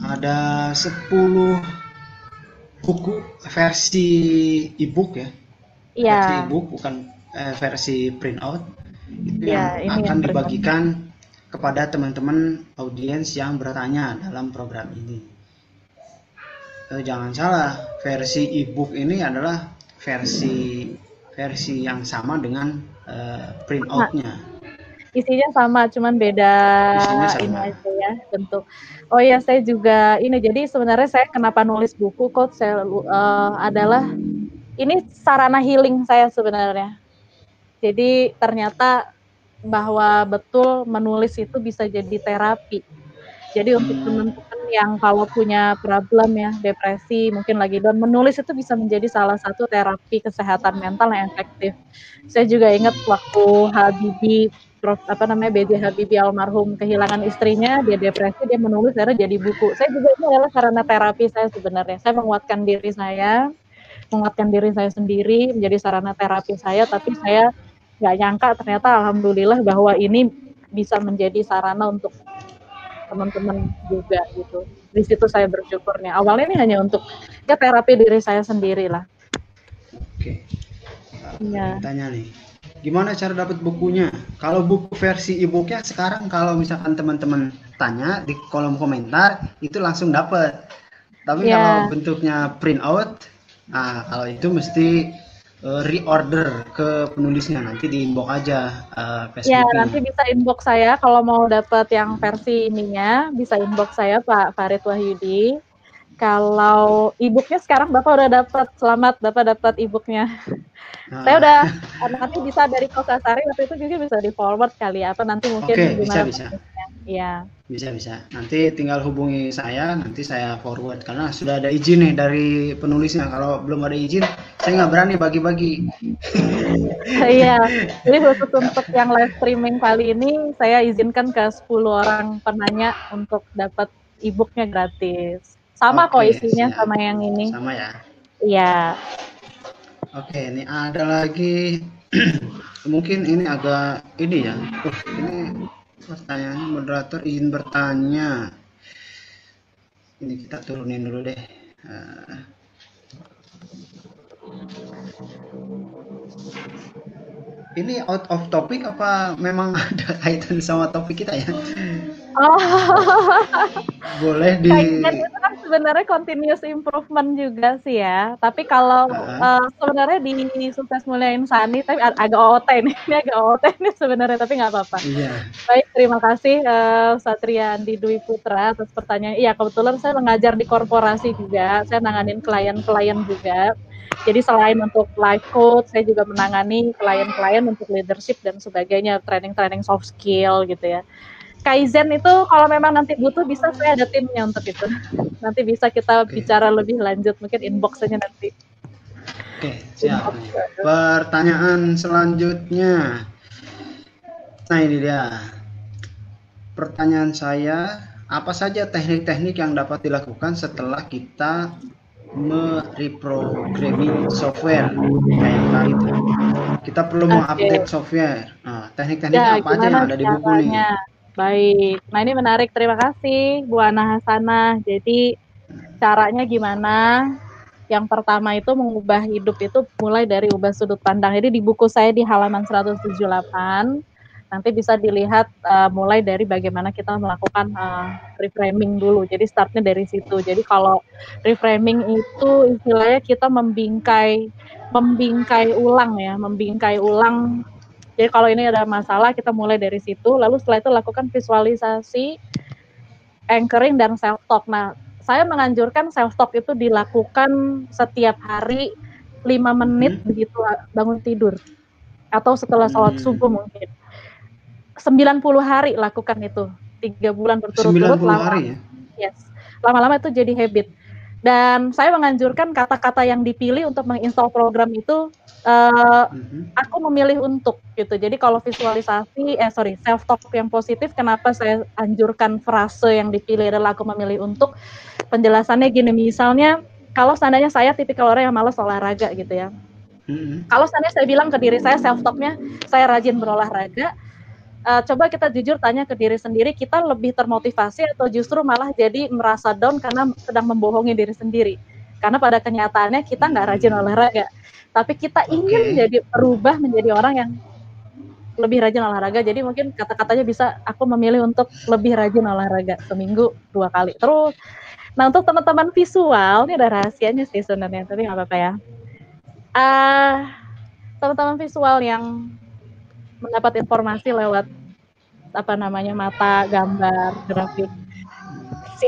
Ada 10 buku versi e-book ya. Iya. Versi e-book bukan versi print out. Itu Ya, yang ini akan yang dibagikan kepada teman-teman audiens yang bertanya dalam program ini. Jangan salah, versi e-book ini adalah versi yang sama dengan print out-nya. Isinya sama, cuman beda Isinya sama. ini aja ya, bentuk. Oh ya, saya juga ini, jadi sebenarnya saya kenapa nulis buku Coach saya adalah ini sarana healing saya sebenarnya. Jadi ternyata bahwa betul menulis itu bisa jadi terapi. Jadi untuk teman-teman yang kalau punya problem ya, depresi, mungkin lagi down, menulis itu bisa menjadi salah satu terapi kesehatan mental yang efektif. Saya juga ingat waktu B.J. Habibie almarhum kehilangan istrinya, dia depresi, dia menulis, akhirnya jadi buku. Saya juga ini adalah sarana terapi saya sebenarnya. Saya menguatkan diri saya sendiri menjadi sarana terapi saya, tapi saya nggak nyangka ternyata alhamdulillah bahwa ini bisa menjadi sarana untuk teman-teman juga gitu. Di situ saya bersyukurnya. Awalnya ini hanya untuk ya terapi diri saya sendiri lah. Oke. Iya. Tanya nih, gimana cara dapat bukunya? Kalau buku versi e-booknya sekarang kalau misalkan teman-teman tanya di kolom komentar itu langsung dapat. Tapi kalau bentuknya print out, nah kalau itu mesti reorder ke penulisnya, nanti di inbox aja Ya, Facebook. nanti bisa inbox saya kalau mau dapat yang versi ininya, bisa inbox saya Pak Farid Wahyudi. Kalau e-booknya sekarang Bapak udah dapat, selamat Bapak dapat e-booknya. Saya udah nanti bisa dari Kosasari waktu itu juga bisa di forward kali ya, atau nanti mungkin bisa. Iya. Bisa. Nanti tinggal hubungi saya, nanti saya forward karena sudah ada izin nih dari penulisnya. Kalau belum ada izin, saya nggak berani bagi-bagi. Iya. Jadi khusus untuk yang live streaming kali ini, saya izinkan ke 10 orang penanya untuk dapat e-booknya gratis. Sama kok isinya, sama yang ini. Sama ya? Iya. Oke, ini ada lagi. Mungkin ini agak ini ya. Ini pertanyaan moderator izin bertanya. Ini kita turunin dulu deh. Ini out of topic apa memang ada kaitan sama topik kita ya? Oh. Boleh di. Kaitan itu kan sebenarnya continuous improvement juga sih ya. Tapi kalau sebenarnya di Sukses Mulia Insani, tapi agak OOT ini agak OOT ini sebenarnya, tapi nggak apa-apa. Iya. Baik, terima kasih Satria Andi Dwi Putra atas pertanyaan. Iya, kebetulan saya mengajar di korporasi juga, saya nanganin klien-klien juga. Jadi selain untuk life coach, saya juga menangani klien-klien untuk leadership dan sebagainya, training-training soft skill gitu ya. Kaizen itu kalau memang nanti butuh bisa saya ada timnya untuk itu. Nanti bisa kita bicara lebih lanjut, mungkin inbox aja nanti. Oke, siap. Pertanyaan selanjutnya. Nah ini dia. Pertanyaan saya, apa saja teknik-teknik yang dapat dilakukan setelah kita mereprogramming software kayak tadi itu? Kita perlu mengupdate software. Nah, teknik-tekniknya apa aja yang ada di buku nih? Baik, nah ini menarik, terima kasih Bu Ana Hasanah. Jadi caranya gimana? Yang pertama itu mengubah hidup itu mulai dari ubah sudut pandang. Jadi di buku saya di halaman 178 nanti bisa dilihat mulai dari bagaimana kita melakukan reframing dulu. Jadi startnya dari situ. Jadi kalau reframing itu istilahnya kita membingkai ulang ya, membingkai ulang. Jadi kalau ini ada masalah, kita mulai dari situ, lalu setelah itu lakukan visualisasi, anchoring, dan self-talk. Nah, saya menganjurkan self-talk itu dilakukan setiap hari 5 menit begitu bangun tidur atau setelah sholat subuh mungkin. 90 hari lakukan itu, 3 bulan berturut-turut. 90 hari ya? Yes, lama-lama itu jadi habit. Dan saya menganjurkan kata-kata yang dipilih untuk menginstall program itu, aku memilih untuk gitu. Jadi kalau visualisasi, self talk yang positif, kenapa saya anjurkan frase yang dipilih adalah aku memilih untuk. Penjelasannya gini, misalnya kalau seandainya saya tipikal orang yang malas olahraga gitu ya. Kalau seandainya saya bilang ke diri saya, self talk-nya saya rajin berolahraga, coba kita jujur tanya ke diri sendiri, kita lebih termotivasi atau justru malah jadi merasa down karena sedang membohongi diri sendiri. Karena pada kenyataannya kita nggak rajin olahraga, tapi kita ingin jadi berubah menjadi orang yang lebih rajin olahraga. Jadi mungkin kata-katanya bisa, aku memilih untuk lebih rajin olahraga, seminggu 2 kali. Terus, nah untuk teman-teman visual, ini ada rahasianya sih sebenarnya, tapi nggak apa-apa ya. Teman-teman visual yang mendapat informasi lewat mata, gambar, grafik.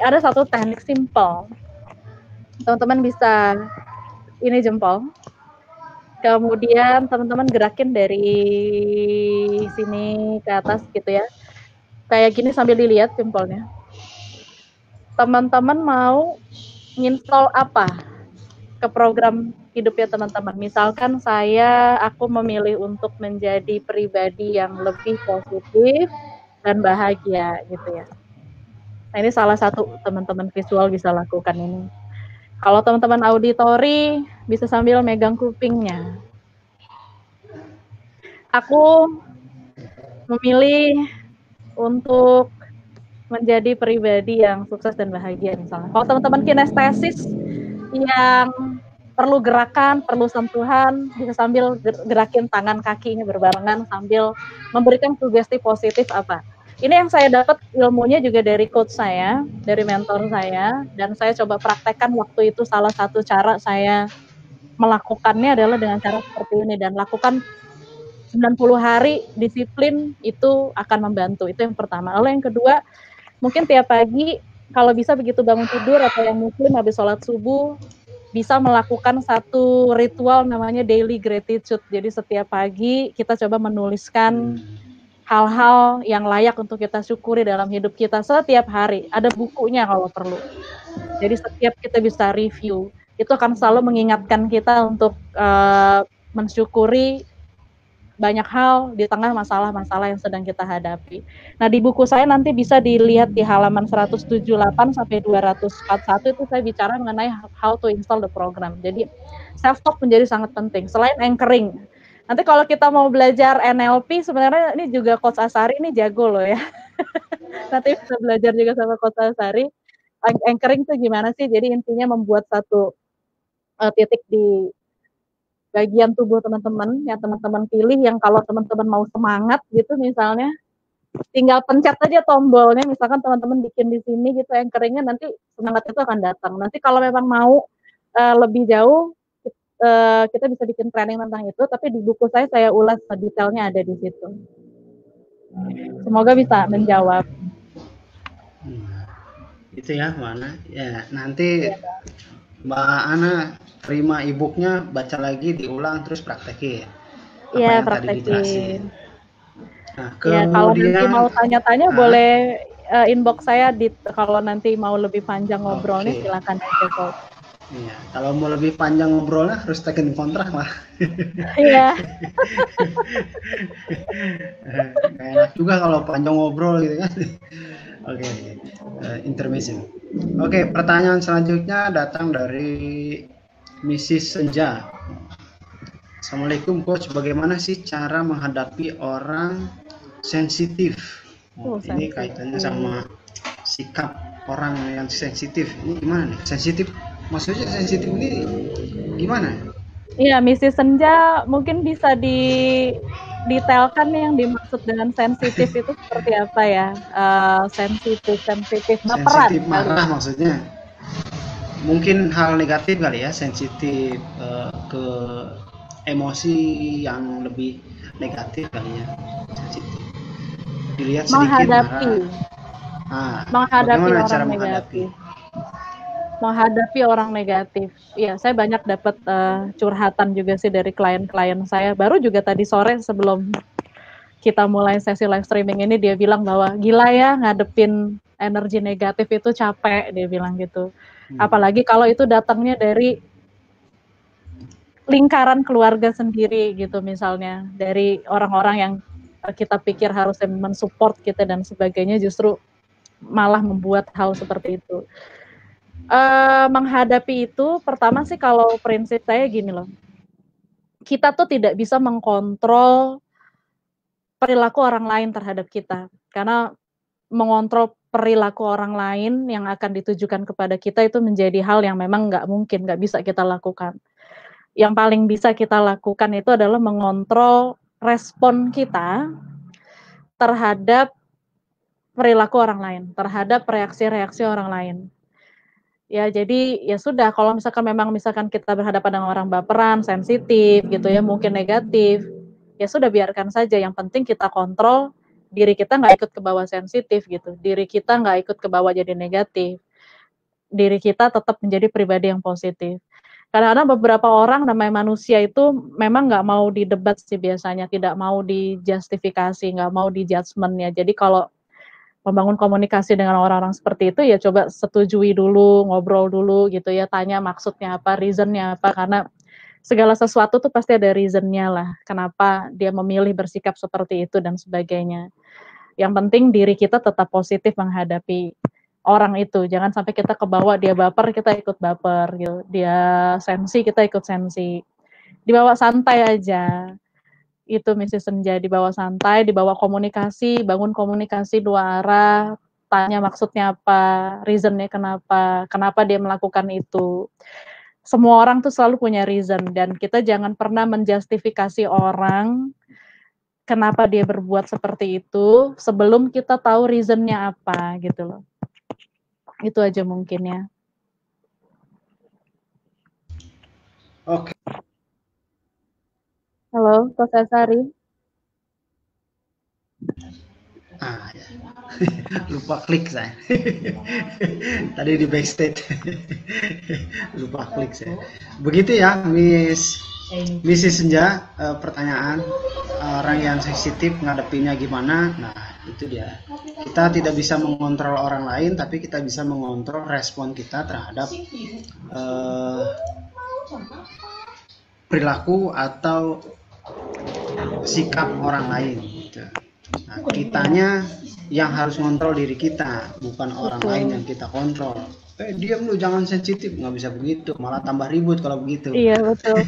Ada satu teknik simple. Teman-teman bisa ini jempol. Kemudian teman-teman gerakin dari sini ke atas gitu ya. Kayak gini sambil dilihat jempolnya. Teman-teman mau install apa ke program hidupnya teman-teman? Misalkan aku memilih untuk menjadi pribadi yang lebih positif dan bahagia gitu ya. Nah, ini salah satu teman-teman visual bisa lakukan ini. Kalau teman-teman auditori bisa sambil megang kupingnya. Aku memilih untuk menjadi pribadi yang sukses dan bahagia misalnya. Kalau teman-teman kinestesis yang perlu gerakan, perlu sentuhan, bisa sambil gerakin tangan kakinya berbarengan sambil memberikan sugesti positif apa. Ini yang saya dapat ilmunya juga dari coach saya, dari mentor saya, dan saya coba praktekkan waktu itu. Salah satu cara saya melakukannya adalah dengan cara seperti ini, dan lakukan 90 hari disiplin, itu akan membantu. Itu yang pertama. Lalu yang kedua, mungkin tiap pagi kalau bisa begitu bangun tidur atau yang muslim habis sholat subuh bisa melakukan satu ritual namanya daily gratitude. Jadi setiap pagi kita coba menuliskan hal-hal yang layak untuk kita syukuri dalam hidup kita setiap hari. Ada bukunya kalau perlu. Jadi setiap kita bisa review, itu akan selalu mengingatkan kita untuk mensyukuri banyak hal di tengah masalah-masalah yang sedang kita hadapi. Nah, di buku saya nanti bisa dilihat di halaman 178 sampai 241 itu saya bicara mengenai how to install the program. Jadi self talk menjadi sangat penting. Selain anchoring, nanti kalau kita mau belajar NLP, sebenarnya ini juga Coach Asari ini jago loh ya. Nanti bisa belajar juga sama Coach Asari. Anchoring itu gimana sih? Jadi intinya membuat satu titik di bagian tubuh teman-teman yang teman-teman pilih, yang kalau teman-teman mau semangat gitu misalnya, tinggal pencet aja tombolnya, misalkan teman-teman bikin di sini gitu anchoringnya, nanti semangat itu akan datang. Nanti kalau memang mau lebih jauh, kita bisa bikin training tentang itu, tapi di buku saya ulas detailnya ada di situ. Semoga bisa menjawab. Itu ya, mana ya, nanti Mbak Ana terima e-booknya, baca lagi, diulang, terus praktekin apa yang praktekin. tadi dijelasin. Nah, kemudian kalau nanti mau tanya-tanya boleh inbox saya kalau nanti mau lebih panjang ngobrolnya silakan aja kok. Iya, kalau mau lebih panjang ngobrolnya harus tekan kontrak lah. Iya. Enak juga kalau panjang ngobrol gitu kan. Oke, intermission. Oke, pertanyaan selanjutnya datang dari Mrs. Senja. Assalamualaikum Coach, bagaimana sih cara menghadapi orang sensitif? Ini kaitannya sama sikap orang yang sensitif. Ini gimana nih? Sensitif, maksudnya sensitif ini gimana? Iya, Mrs. Senja mungkin bisa didetailkan yang dimaksud dengan sensitif itu seperti apa ya? Sensitif baperan. Sensitif marah maksudnya. Mungkin hal negatif kali ya, sensitif ke emosi yang lebih negatif kali ya, sensitif. Dilihat sedikit menghadapi marah. Menghadapi bagaimana orang cara negatif. menghadapi orang negatif. Iya, saya banyak dapat curhatan juga sih dari klien-klien saya. Baru juga tadi sore sebelum kita mulai sesi live streaming ini dia bilang bahwa gila ya ngadepin energi negatif itu capek, dia bilang gitu. Apalagi kalau itu datangnya dari lingkaran keluarga sendiri gitu misalnya, dari orang-orang yang kita pikir harusnya mensupport kita dan sebagainya justru malah membuat hal seperti itu. Menghadapi itu pertama sih kalau prinsip saya gini loh, kita tuh tidak bisa mengkontrol perilaku orang lain terhadap kita, karena mengontrol perilaku orang lain yang akan ditujukan kepada kita itu menjadi hal yang memang nggak mungkin, nggak bisa kita lakukan. Yang paling bisa kita lakukan itu adalah mengontrol respon kita terhadap perilaku orang lain, terhadap reaksi-reaksi orang lain. Ya jadi ya sudah, kalau misalkan kita berhadapan dengan orang baperan, sensitif gitu ya, mungkin negatif, ya sudah biarkan saja. Yang penting kita kontrol diri kita nggak ikut ke bawah sensitif gitu, diri kita nggak ikut ke bawah jadi negatif, diri kita tetap menjadi pribadi yang positif. Kadang-kadang beberapa orang namanya manusia itu memang nggak mau didebat sih biasanya, tidak mau dijustifikasi, nggak mau dijudgement ya. Jadi kalau membangun komunikasi dengan orang-orang seperti itu ya coba setujui dulu, ngobrol dulu gitu ya, tanya maksudnya apa, reasonnya apa, karena segala sesuatu tuh pasti ada reasonnya lah, kenapa dia memilih bersikap seperti itu dan sebagainya. Yang penting diri kita tetap positif menghadapi orang itu, jangan sampai kita kebawa, dia baper kita ikut baper gitu, dia sensi kita ikut sensi, dibawa santai aja. Itu misi senja, dibawa santai, dibawa komunikasi, bangun komunikasi dua arah, tanya maksudnya apa, reasonnya kenapa dia melakukan itu. Semua orang tuh selalu punya reason, dan kita jangan pernah menjustifikasi orang kenapa dia berbuat seperti itu sebelum kita tahu reasonnya apa gitu loh. Itu aja mungkin ya. Oke. Halo, Coach Asari. Ya. Lupa klik saya. Tadi di backstage. Lupa klik saya. Begitu ya, Misi Senja, pertanyaan orang yang sensitif ngadepinnya gimana? Nah, itu dia. Kita tidak bisa mengontrol orang lain, tapi kita bisa mengontrol respon kita terhadap perilaku atau sikap orang lain. Gitu. Nah, kitanya yang harus kontrol diri kita, bukan orang lain yang kita kontrol. Diam lu, jangan sensitif, nggak bisa begitu, malah tambah ribut kalau begitu. Iya betul,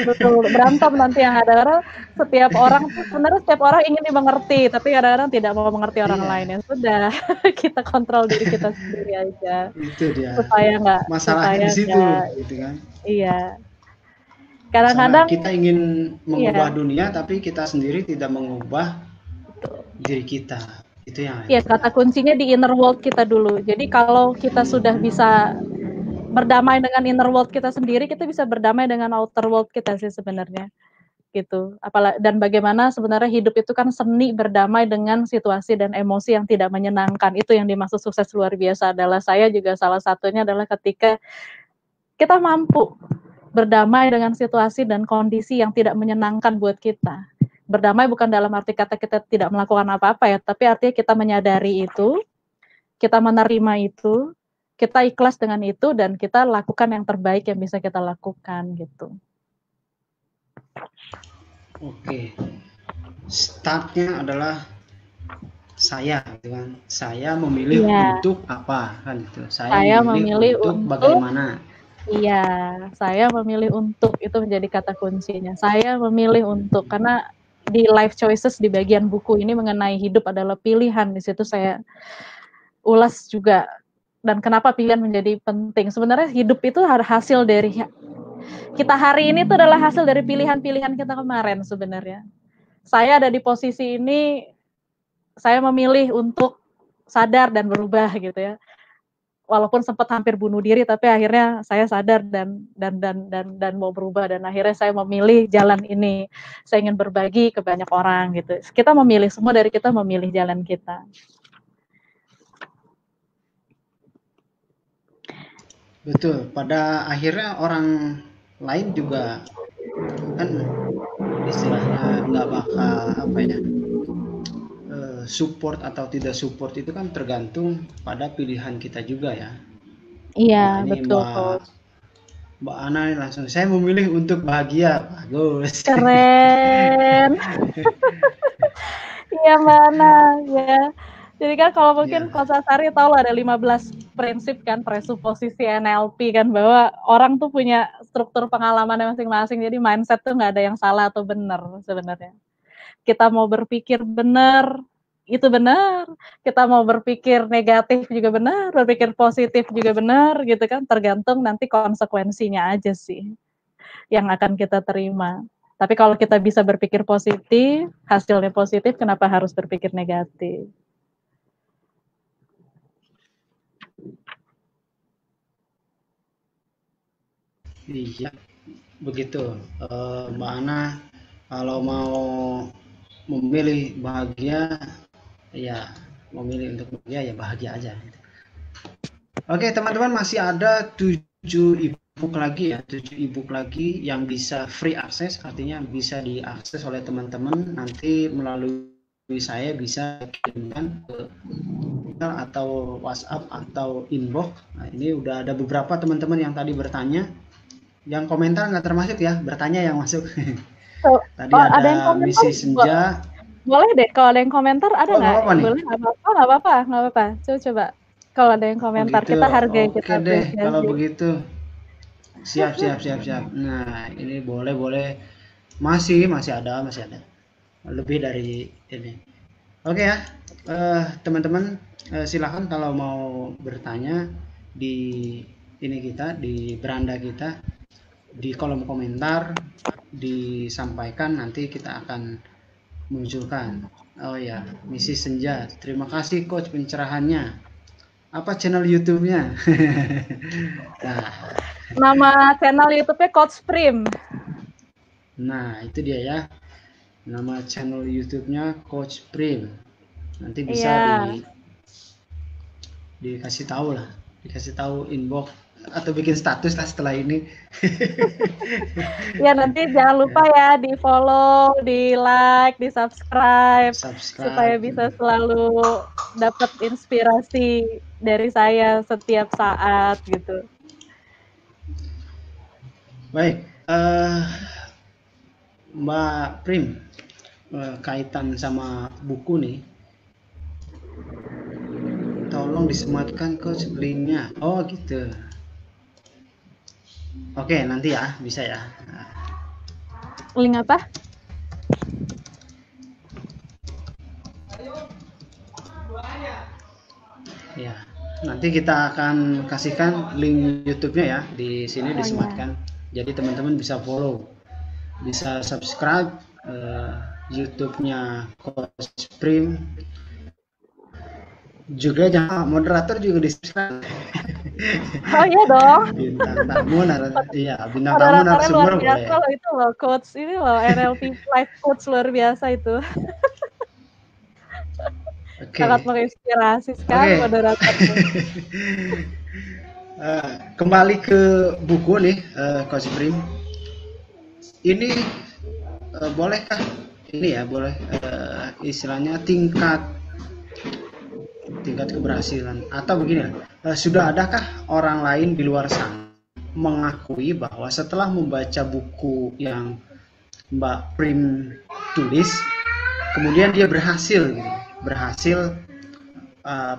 betul, berantem nanti yang ada, karena setiap orang sebenarnya setiap orang ingin dimengerti, tapi kadang-kadang tidak mau mengerti orang lain. Ya sudah, kita kontrol diri kita sendiri aja. Itu dia. Supaya nggak, masalahnya di situ, gitu kan? Iya. Kadang-kadang kita ingin mengubah dunia, tapi kita sendiri tidak mengubah diri kita. Itu yang ya, kata kuncinya di inner world kita dulu. Jadi kalau kita sudah bisa berdamai dengan inner world kita sendiri, kita bisa berdamai dengan outer world kita sih sebenarnya. Gitu. Dan bagaimana sebenarnya hidup itu kan seni berdamai dengan situasi dan emosi yang tidak menyenangkan. Itu yang dimaksud sukses luar biasa adalah, saya juga salah satunya adalah ketika kita mampu berdamai dengan situasi dan kondisi yang tidak menyenangkan buat kita. Berdamai bukan dalam arti kata kita tidak melakukan apa-apa ya, tapi artinya kita menyadari itu, kita menerima itu, kita ikhlas dengan itu, dan kita lakukan yang terbaik yang bisa kita lakukan gitu. Oke. Startnya adalah saya, gitu kan. Saya memilih untuk apa, kan gitu. Saya memilih untuk bagaimana. Iya, saya memilih untuk, itu menjadi kata kuncinya. Saya memilih untuk, karena di life choices di bagian buku ini mengenai hidup adalah pilihan, di situ saya ulas juga, dan kenapa pilihan menjadi penting. Sebenarnya hidup itu hasil dari kita hari ini, itu adalah hasil dari pilihan-pilihan kita kemarin sebenarnya. Saya ada di posisi ini, saya memilih untuk sadar dan berubah gitu ya. Walaupun sempat hampir bunuh diri, tapi akhirnya saya sadar dan mau berubah, dan akhirnya saya memilih jalan ini. Saya ingin berbagi ke banyak orang gitu. Kita memilih, semua dari kita memilih jalan kita. betul. Pada akhirnya orang lain juga kan istilahnya nggak bakal apa ya, support atau tidak support itu kan tergantung pada pilihan kita juga ya. Iya, Wah ini betul, Mbak Coach. Mbak Ana ini langsung saya memilih untuk bahagia. Bagus. Keren. Iya, Mbak Ana, ya. Jadi kan kalau mungkin Ya, Coach Asari tahu lah ada 15 prinsip kan, presuposisi NLP kan, bahwa orang tuh punya struktur pengalaman masing-masing, jadi mindset tuh nggak ada yang salah atau benar sebenarnya. Kita mau berpikir benar, itu benar. Kita mau berpikir negatif juga benar, berpikir positif juga benar gitu kan, tergantung nanti konsekuensinya aja sih yang akan kita terima. Tapi kalau kita bisa berpikir positif, hasilnya positif, kenapa harus berpikir negatif? iya, begitu. Mbak Ana, kalau mau memilih bahagia, ya memilih untuk bahagia ya bahagia aja. Oke, teman-teman masih ada 7 ebook lagi ya, 7 ebook lagi yang bisa free access, artinya bisa diakses oleh teman-teman nanti melalui saya bisa kirimkan ke email atau WhatsApp atau inbox. Nah, ini udah ada beberapa teman-teman yang tadi bertanya, yang komentar nggak termasuk ya, bertanya yang masuk. So, Tadi oh, ada yang ada komentar? misi senja. Boleh deh, kalau ada yang komentar ada Oh, nggak nggak? apa-apa nih. Boleh, nggak apa-apa, nggak apa-apa, nggak apa-apa. Coba, kalau ada yang Oh komentar, gitu. kita hargai, kita Oke deh, kalau apresiasi. begitu. Siap, siap, siap, siap. Nah, ini boleh, boleh. Masih ada, masih ada. Lebih dari ini. Oke ya, teman-teman, silakan kalau mau bertanya di ini kita, di beranda kita, di kolom komentar, disampaikan nanti kita akan munculkan. Oh ya, misi senja. Terima kasih coach pencerahannya. Apa channel YouTube-nya? Nah, Nama channel YouTube-nya Coach Prim. nah itu dia ya. Nama channel YouTube-nya Coach Prim. Nanti bisa Iya. dikasih tahu lah, dikasih tahu inbox atau bikin status lah setelah ini. Ya nanti jangan lupa ya di follow, di like, di subscribe supaya Subscribe. bisa selalu dapat inspirasi dari saya setiap saat gitu. Baik, Mbak Prim, kaitan sama buku nih, tolong disematkan ke linknya. Oh gitu. Oke, nanti ya, bisa ya. Link apa? Ya, nanti kita akan kasihkan link YouTube-nya ya di sini disematkan. Jadi teman-teman bisa follow, bisa subscribe YouTube-nya Coach Prim. Juga jangan moderator juga di subscribe. Oh iya dong. Bintang tamu iya, bintang tamu Moderatornya luar narasumber boleh. biasa loh itu loh coach. Ini loh NLP Life Coach luar biasa itu. Oke. Sangat menginspirasi sekali Oke. moderatornya. Kembali ke buku nih, Coach Prim. Ini bolehkah ini ya boleh istilahnya tingkat keberhasilan atau begini sudah adakah orang lain di luar sana mengakui bahwa setelah membaca buku yang Mbak Prim tulis kemudian dia berhasil gitu,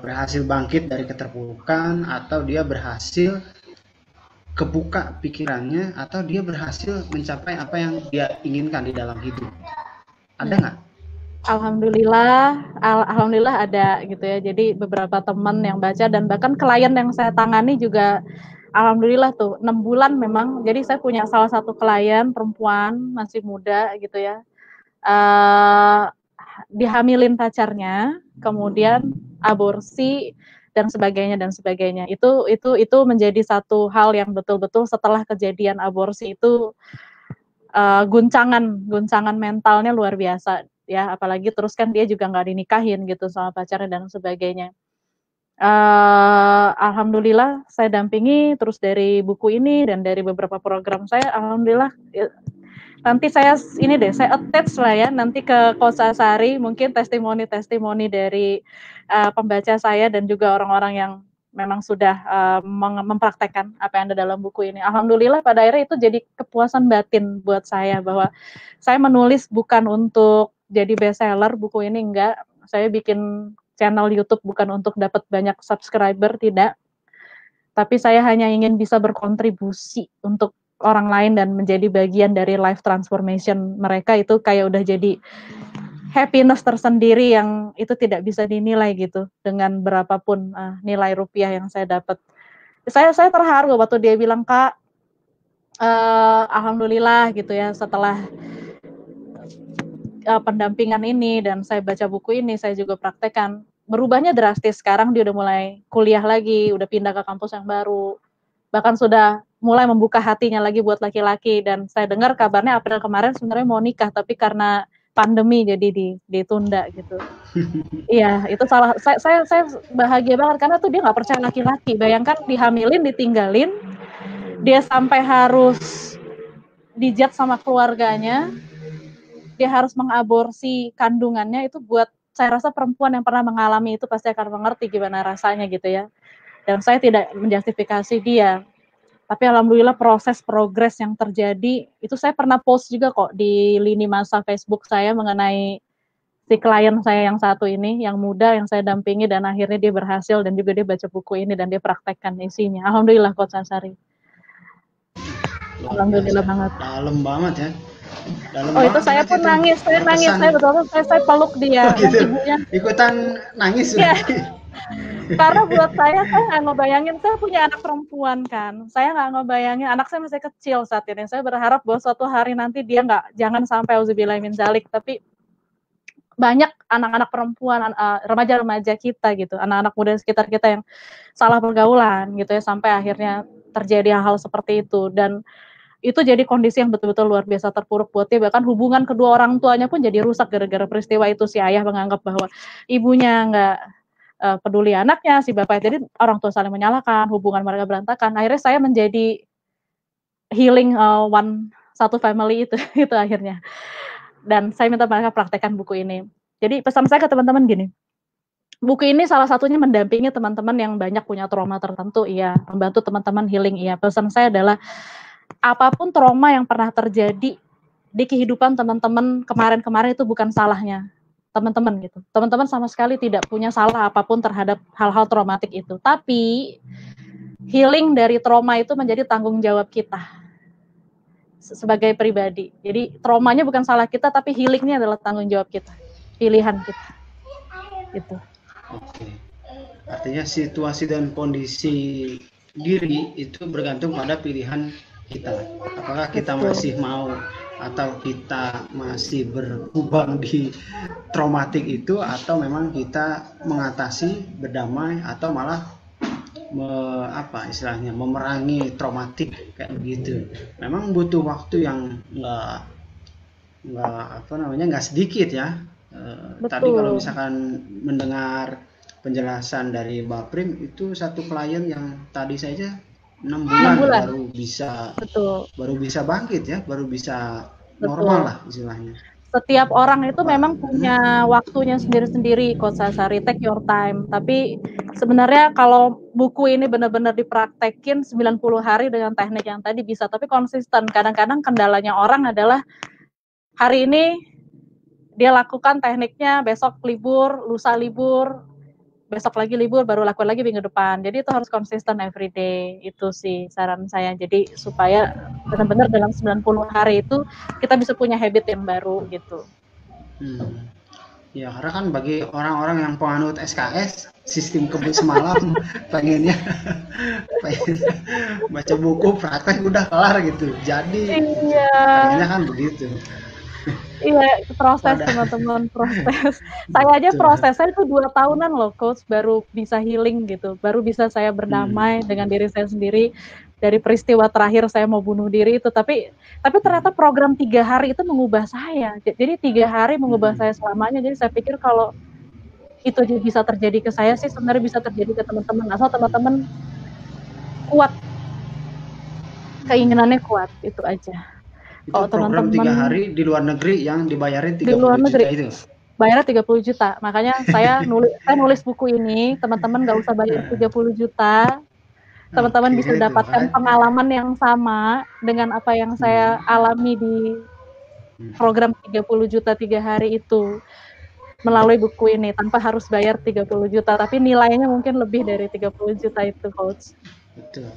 berhasil bangkit dari keterpurukan atau dia berhasil kebuka pikirannya atau dia berhasil mencapai apa yang dia inginkan di dalam hidup, ada nggak? Alhamdulillah ada gitu ya. Jadi beberapa teman yang baca dan bahkan klien yang saya tangani juga alhamdulillah tuh 6 bulan memang. Jadi saya punya salah satu klien perempuan masih muda gitu ya. Dihamilin pacarnya, kemudian aborsi dan sebagainya. Itu menjadi satu hal yang betul-betul setelah kejadian aborsi itu guncangan mentalnya luar biasa ya, apalagi terus kan dia juga nggak dinikahin gitu sama pacarnya dan sebagainya. Alhamdulillah saya dampingi terus dari buku ini dan dari beberapa program saya, alhamdulillah. Nanti saya attach lah ya nanti ke Coach Sasari, mungkin testimoni dari pembaca saya dan juga orang-orang yang memang sudah mempraktekkan apa yang ada dalam buku ini. Alhamdulillah pada akhirnya itu jadi kepuasan batin buat saya bahwa saya menulis bukan untuk jadi bestseller buku ini, enggak. Saya bikin channel YouTube bukan untuk dapat banyak subscriber, tidak. Tapi saya hanya ingin bisa berkontribusi untuk orang lain dan menjadi bagian dari life transformation mereka. Itu kayak udah jadi happiness tersendiri yang itu tidak bisa dinilai gitu dengan berapapun nilai rupiah yang saya dapat. Saya terharu waktu dia bilang, Kak, alhamdulillah gitu ya, setelah pendampingan ini dan saya baca buku ini, saya juga praktekkan, berubahnya drastis. Sekarang dia udah mulai kuliah lagi, udah pindah ke kampus yang baru, bahkan sudah mulai membuka hatinya lagi buat laki-laki. Dan saya dengar kabarnya April kemarin sebenarnya mau nikah, tapi karena pandemi jadi ditunda gitu. Iya, itu salah. Saya bahagia banget karena tuh dia nggak percaya laki-laki. Bayangkan dihamilin, ditinggalin, dia sampai harus dijat sama keluarganya, dia harus mengaborsi kandungannya. Itu buat, saya rasa perempuan yang pernah mengalami itu pasti akan mengerti gimana rasanya gitu ya. Dan saya tidak menjustifikasi dia, tapi alhamdulillah proses progres yang terjadi, itu saya pernah post juga kok di lini masa Facebook saya mengenai si klien saya yang satu ini, yang muda, yang saya dampingi, dan akhirnya dia berhasil, dan juga dia baca buku ini, dan dia praktekkan isinya. Alhamdulillah, Coach Sasari. Alhamdulillah banget. Dalam banget ya. Dalam itu saya pun nangis, saya betul-betul saya peluk dia. Gitu. Ibunya Ikutan nangis. Ya. Karena buat saya nggak ngebayangin, saya punya anak perempuan kan, saya nggak ngebayangin, anak saya masih kecil saat ini. Saya berharap bahwa suatu hari nanti dia jangan sampai auzubillahi min dzalik, tapi banyak anak-anak perempuan, remaja-remaja kita gitu, anak-anak muda sekitar kita yang salah pergaulan gitu ya, sampai akhirnya terjadi hal-hal seperti itu. Dan itu jadi kondisi yang betul-betul luar biasa terpuruk buat dia. Bahkan hubungan kedua orang tuanya pun jadi rusak gara-gara peristiwa itu. Si ayah menganggap bahwa ibunya nggak peduli anaknya, si bapak. Jadi orang tua saling menyalahkan, hubungan mereka berantakan. Akhirnya saya menjadi healing satu family itu itu akhirnya. Dan saya minta mereka praktekkan buku ini. Jadi pesan saya ke teman-teman gini, buku ini salah satunya mendampingi teman-teman yang banyak punya trauma tertentu, iya, membantu teman-teman healing, iya. Pesan saya adalah apapun trauma yang pernah terjadi di kehidupan teman-teman kemarin-kemarin itu bukan salahnya teman-teman gitu. Teman-teman sama sekali tidak punya salah apapun terhadap hal-hal traumatik itu. Tapi healing dari trauma itu menjadi tanggung jawab kita sebagai pribadi. Jadi traumanya bukan salah kita, tapi healingnya adalah tanggung jawab kita, pilihan kita. Gitu. Oke. Artinya situasi dan kondisi diri itu bergantung pada pilihan kita. Apakah kita masih mau atau kita masih berkubang di traumatik itu, atau memang kita mengatasi, berdamai, atau malah istilahnya memerangi traumatik kayak begitu. Memang butuh waktu yang nggak sedikit ya. Tadi kalau misalkan mendengar penjelasan dari Mbak Prim, itu satu klien yang tadi saja 6 bulan baru bisa bangkit ya, baru bisa normal lah istilahnya. Setiap orang itu memang punya waktunya sendiri-sendiri, Coach Sasari, take your time. Tapi sebenarnya kalau buku ini benar-benar dipraktekin 90 hari dengan teknik yang tadi bisa, tapi konsisten. Kadang-kadang kendalanya orang adalah hari ini dia lakukan tekniknya, besok libur, lusa libur, besok lagi libur, baru lakukan lagi minggu depan. Jadi itu harus konsisten everyday. Itu sih saran saya. Jadi supaya benar-benar dalam 90 hari itu kita bisa punya habit yang baru gitu. Ya, karena kan bagi orang-orang yang penganut SKS, sistem kebut semalam, pengennya baca buku, praktek udah kelar gitu. Jadi pengennya kan begitu. Iya, proses teman-teman, proses. Saya aja prosesnya itu 2 tahunan loh, Coach, baru bisa healing gitu, baru bisa saya berdamai dengan diri saya sendiri dari peristiwa terakhir saya mau bunuh diri itu. Tapi ternyata program 3 hari itu mengubah saya. Jadi 3 hari mengubah saya selamanya. Jadi saya pikir kalau itu aja bisa terjadi ke saya sih, sebenarnya bisa terjadi ke teman-teman, asal teman-teman kuat, keinginannya kuat, itu aja. Itu Kalau program 3 teman-teman hari di luar negeri yang dibayarin di luar 30 negeri, juta itu. bayarnya 30 juta. Makanya saya nulis buku ini, teman-teman nggak usah bayar 30 juta, teman-teman Oke, bisa itu dapatkan kan. pengalaman yang sama dengan apa yang saya alami di program 30 juta 3 hari itu melalui buku ini tanpa harus bayar 30 juta, tapi nilainya mungkin lebih dari 30 juta itu, Coach. Betul.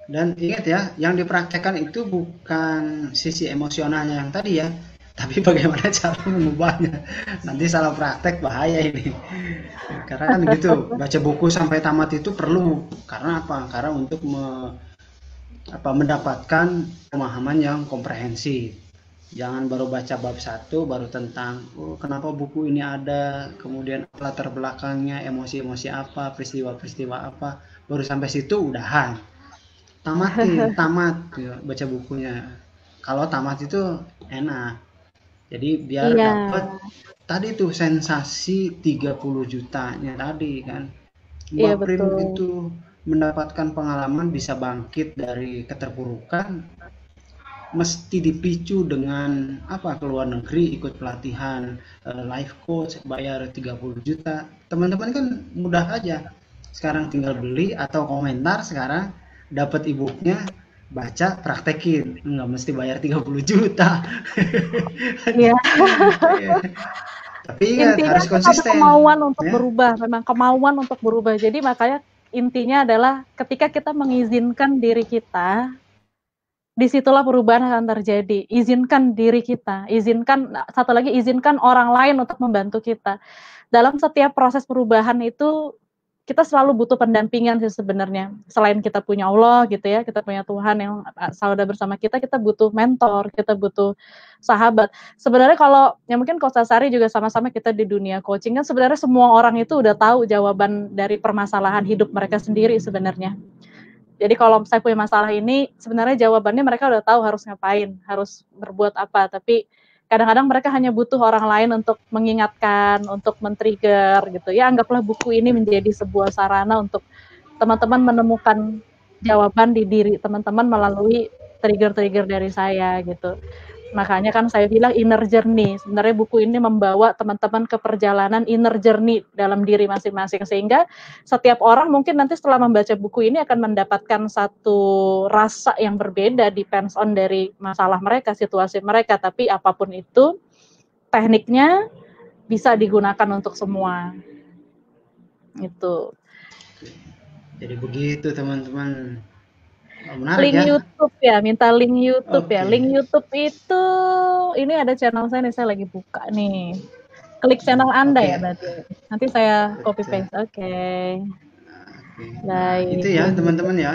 Dan ingat ya, yang dipraktekkan itu bukan sisi emosionalnya yang tadi ya, tapi bagaimana cara mengubahnya. Nanti salah praktek bahaya ini. Karena kan gitu, baca buku sampai tamat itu perlu. Karena apa? Karena untuk mendapatkan pemahaman yang komprehensif. Jangan baru baca bab 1 baru tentang kenapa buku ini ada, kemudian latar belakangnya, emosi-emosi apa, peristiwa-peristiwa apa, baru sampai situ udahan. Tamat ya, baca bukunya. Kalau tamat itu enak. Jadi biar Iya, dapat tadi tuh sensasi 30 jutanya tadi kan. iya Mbak Prim betul. itu mendapatkan pengalaman bisa bangkit dari keterpurukan, mesti dipicu dengan apa, ke luar negeri ikut pelatihan life coach bayar 30 juta. Teman-teman kan mudah aja. Sekarang tinggal beli atau komentar sekarang dapat e-booknya, baca, praktekin. Nggak mesti bayar 30 juta. Iya. Tapi ingat Intinya harus kita ada konsisten kemauan untuk ya. berubah, memang kemauan untuk berubah. Jadi makanya intinya adalah ketika kita mengizinkan diri kita, disitulah perubahan akan terjadi. Izinkan diri kita, satu lagi, izinkan orang lain untuk membantu kita. Dalam setiap proses perubahan itu kita selalu butuh pendampingan sih sebenarnya. Selain kita punya Allah gitu ya, kita punya Tuhan yang selalu ada bersama kita, kita butuh mentor, kita butuh sahabat. Sebenarnya kalau ya mungkin Coach Asari juga sama-sama kita di dunia coaching kan sebenarnya semua orang itu udah tahu jawaban dari permasalahan hidup mereka sendiri sebenarnya. Jadi kalau saya punya masalah ini, sebenarnya jawabannya mereka udah tahu harus ngapain, harus berbuat apa. Tapi kadang-kadang mereka hanya butuh orang lain untuk mengingatkan, untuk men-trigger gitu. Ya anggaplah buku ini menjadi sebuah sarana untuk teman-teman menemukan jawaban di diri teman-teman melalui trigger-trigger dari saya gitu. Makanya kan saya bilang inner journey. Sebenarnya buku ini membawa teman-teman ke perjalanan inner journey dalam diri masing-masing. Sehingga setiap orang mungkin nanti setelah membaca buku ini akan mendapatkan satu rasa yang berbeda, depends on dari masalah mereka, situasi mereka. Tapi apapun itu, tekniknya bisa digunakan untuk semua. Itu. Jadi begitu teman-teman. Menarik Link ya. YouTube ya, minta link YouTube ya. Oke. Link YouTube itu, ini ada channel saya nih, saya lagi buka nih. Klik channel Anda Oke. ya berarti. Nanti saya copy Betul. paste. Oke. Oke. Nah, itu Baik, ya link teman-teman YouTube. ya.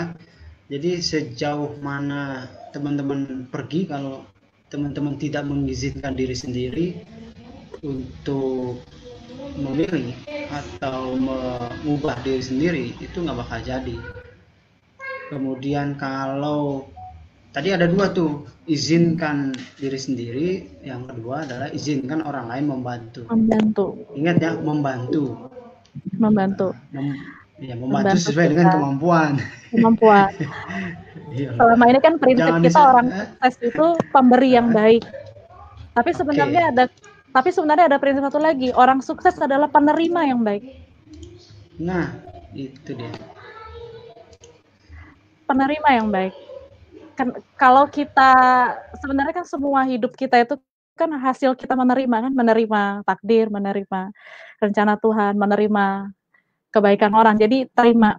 Jadi sejauh mana teman-teman pergi kalau teman-teman tidak mengizinkan diri sendiri untuk memilih atau mengubah diri sendiri, itu nggak bakal jadi. Kemudian kalau tadi ada dua tuh, izinkan diri sendiri, yang kedua adalah izinkan orang lain membantu. Membantu. Ingat ya, membantu. Membantu. Membantu Membantu sesuai dengan kita. kemampuan. Kemampuan. Iya. Selama ini kan prinsip Jangan kita orang sukses itu pemberi yang baik. Tapi Oke. sebenarnya ada prinsip satu lagi, orang sukses adalah penerima yang baik. Nah, itu dia. Penerima yang baik. Kan kalau kita sebenarnya kan semua hidup kita itu kan hasil kita menerima kan, menerima takdir, menerima rencana Tuhan, menerima kebaikan orang. Jadi terima.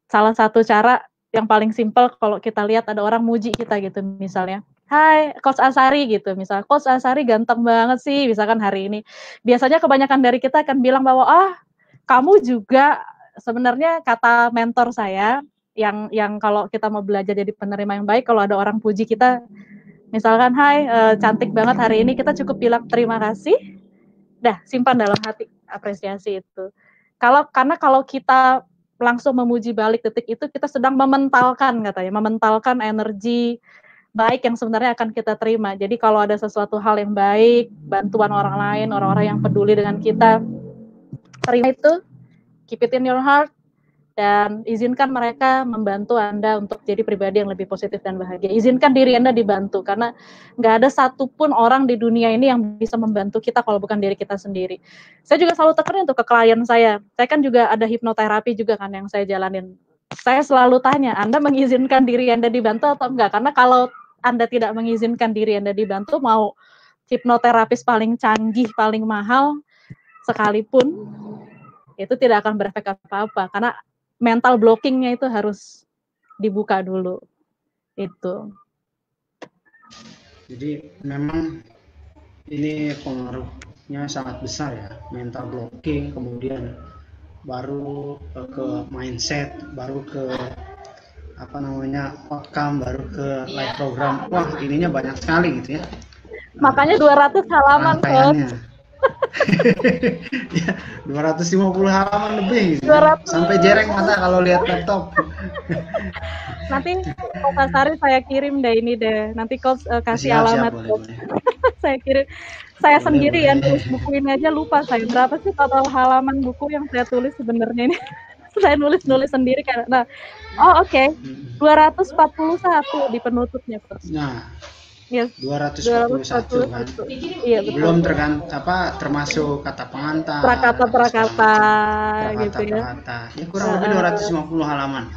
Salah satu cara yang paling simpel kalau kita lihat ada orang muji kita gitu misalnya. Hai, Coach Asari gitu. Misal, Coach Asari ganteng banget sih, misalkan hari ini. Biasanya kebanyakan dari kita akan bilang bahwa, kamu juga sebenarnya kata mentor saya yang kalau kita mau belajar jadi penerima yang baik, kalau ada orang puji kita, misalkan, hai, cantik banget hari ini, kita cukup bilang terima kasih, dah simpan dalam hati apresiasi itu. Karena kalau kita langsung memuji balik detik itu, kita sedang mementalkan katanya, mementalkan energi baik yang sebenarnya akan kita terima. Jadi kalau ada sesuatu hal yang baik, bantuan orang lain, orang-orang yang peduli dengan kita, terima itu, keep it in your heart, dan izinkan mereka membantu Anda untuk jadi pribadi yang lebih positif dan bahagia. Izinkan diri Anda dibantu, karena nggak ada satupun orang di dunia ini yang bisa membantu kita kalau bukan diri kita sendiri. Saya juga selalu tekanin untuk ke klien saya kan juga ada hipnoterapi juga kan yang saya jalanin. Saya selalu tanya, Anda mengizinkan diri Anda dibantu atau enggak? Karena kalau Anda tidak mengizinkan diri Anda dibantu, mau hipnoterapis paling canggih, paling mahal sekalipun, itu tidak akan berefek apa-apa, karena mental blockingnya itu harus dibuka dulu. Itu. Jadi memang ini pengaruhnya sangat besar ya, mental blocking, kemudian baru ke mindset, baru ke outcome, baru ke live program. Wah, ininya banyak sekali gitu ya. Makanya 200 halaman rangkaiannya. Ya, 250 halaman lebih gitu. 200. Sampai jereng mata kalau lihat laptop. Nanti Pak Sari saya kirim deh ini deh. Nanti Coach kasih alamat. Boleh. Saya kirim. Saya sendiri yang tulis buku ini aja lupa saya berapa sih total halaman buku yang saya tulis sebenarnya ini. Saya nulis sendiri karena oke. 241 di penutupnya, Coach. Nah, yes. 241 kan. Iya, betul. Belum termasuk kata pengantar, prakata gitu ya. Ya kurang lebih 250 halaman.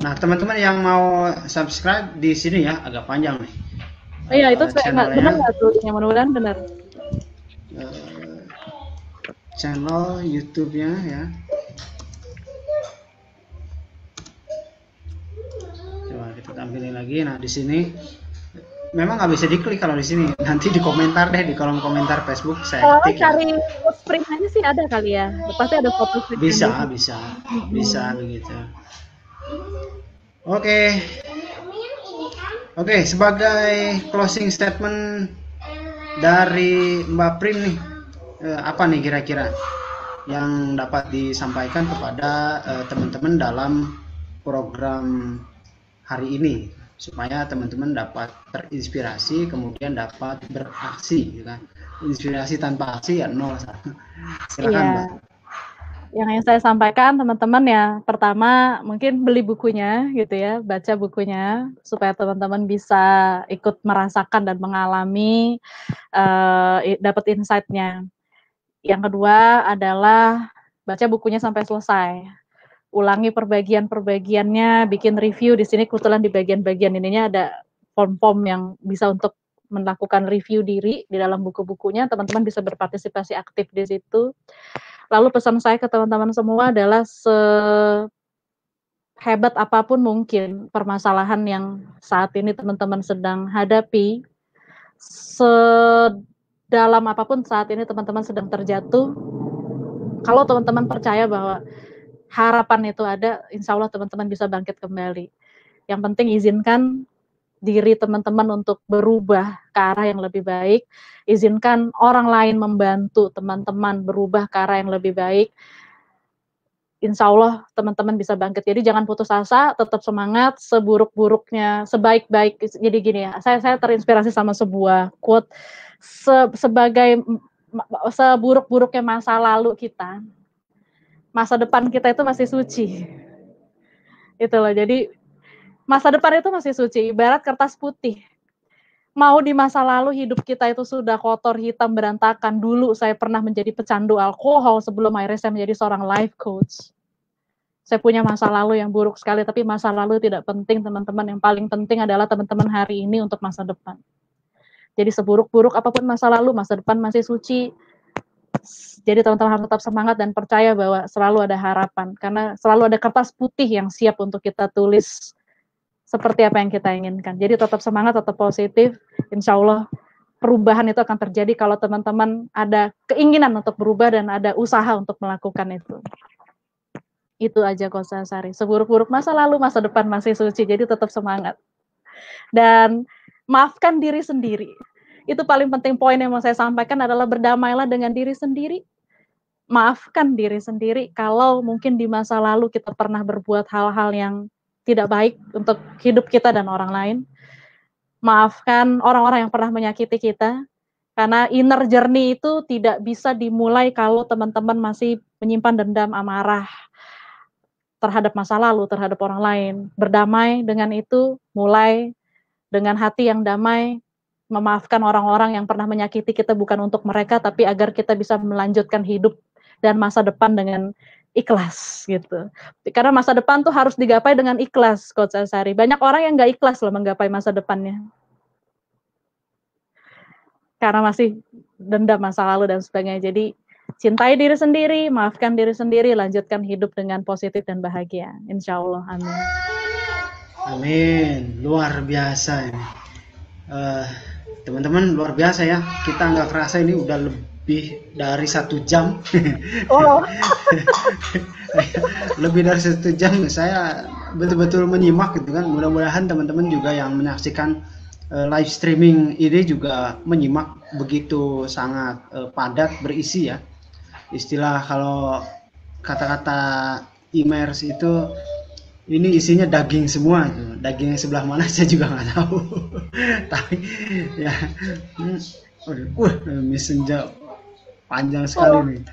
Nah, teman-teman yang mau subscribe di sini ya, agak panjang nih. Iya, itu saya benar nggak tuh? Yang mudah-mudahan benar. Channel YouTube-nya ya. Coba kita tampilin lagi. Nah, di sini memang nggak bisa diklik kalau di sini. Nanti di komentar deh, di kolom komentar Facebook saya ketik. Cari footprint aja sih ada kali ya. Pasti ada foto print. Bisa begitu. Oke, sebagai closing statement dari Mbak Prim nih, apa nih kira-kira yang dapat disampaikan kepada teman-teman dalam program hari ini, supaya teman-teman dapat terinspirasi, kemudian dapat beraksi, kan? Inspirasi tanpa aksi ya nol. Silakan, Mbak. Yang saya sampaikan teman-teman ya, pertama mungkin beli bukunya gitu ya, baca bukunya supaya teman-teman bisa ikut merasakan dan mengalami, dapat insight-nya. Yang kedua adalah baca bukunya sampai selesai. Ulangi perbagian-perbagiannya, bikin review. Di sini kebetulan di bagian-bagian ininya ada form-form yang bisa untuk melakukan review diri di dalam buku-bukunya. Teman-teman bisa berpartisipasi aktif di situ. Lalu pesan saya ke teman-teman semua adalah sehebat apapun mungkin permasalahan yang saat ini teman-teman sedang hadapi, sedalam apapun saat ini teman-teman sedang terjatuh, kalau teman-teman percaya bahwa harapan itu ada, insya Allah teman-teman bisa bangkit kembali. Yang penting izinkan diri teman-teman untuk berubah ke arah yang lebih baik, izinkan orang lain membantu teman-teman berubah ke arah yang lebih baik, insya Allah teman-teman bisa bangkit. Jadi jangan putus asa, tetap semangat, seburuk-buruknya, sebaik-baik. Jadi gini ya, saya terinspirasi sama sebuah quote, seburuk-buruknya masa lalu kita, masa depan kita itu masih suci. Itu loh, jadi masa depan itu masih suci, ibarat kertas putih. Mau di masa lalu hidup kita itu sudah kotor, hitam, berantakan. Dulu saya pernah menjadi pecandu alkohol sebelum akhirnya saya menjadi seorang life coach. Saya punya masa lalu yang buruk sekali, tapi masa lalu tidak penting, teman-teman. Yang paling penting adalah teman-teman hari ini untuk masa depan. Jadi seburuk-buruk apapun masa lalu, masa depan masih suci. Jadi teman-teman harus tetap semangat dan percaya bahwa selalu ada harapan. Karena selalu ada kertas putih yang siap untuk kita tulis seperti apa yang kita inginkan. Jadi tetap semangat, tetap positif. Insya Allah perubahan itu akan terjadi kalau teman-teman ada keinginan untuk berubah dan ada usaha untuk melakukan itu. Itu aja Coach Sari. Seburuk-buruk masa lalu, masa depan masih suci. Jadi tetap semangat. Dan maafkan diri sendiri. Itu paling penting, poin yang mau saya sampaikan adalah berdamailah dengan diri sendiri. Maafkan diri sendiri kalau mungkin di masa lalu kita pernah berbuat hal-hal yang tidak baik untuk hidup kita dan orang lain. Maafkan orang-orang yang pernah menyakiti kita. Karena inner journey itu tidak bisa dimulai kalau teman-teman masih menyimpan dendam, amarah terhadap masa lalu, terhadap orang lain. Berdamai dengan itu, mulai dengan hati yang damai, memaafkan orang-orang yang pernah menyakiti kita bukan untuk mereka, tapi agar kita bisa melanjutkan hidup dan masa depan dengan ikhlas gitu. Karena masa depan tuh harus digapai dengan ikhlas, Coach Asari. Banyak orang yang nggak ikhlas loh menggapai masa depannya. Karena masih dendam masa lalu dan sebagainya. Jadi cintai diri sendiri, maafkan diri sendiri, lanjutkan hidup dengan positif dan bahagia. Insya Allah, amin. Amin, luar biasa ini. Teman-teman luar biasa ya. Kita nggak kerasa ini udah lebih dari 1 jam. Oh. Lebih dari 1 jam. Saya betul-betul menyimak gitu kan. Mudah-mudahan teman-teman juga yang menyaksikan live streaming ini juga menyimak begitu sangat padat berisi ya. Istilah kalau kata-kata imers itu ini isinya daging semua itu. Daging yang sebelah mana saya juga nggak tahu. Tapi ya messenger panjang sekali nih.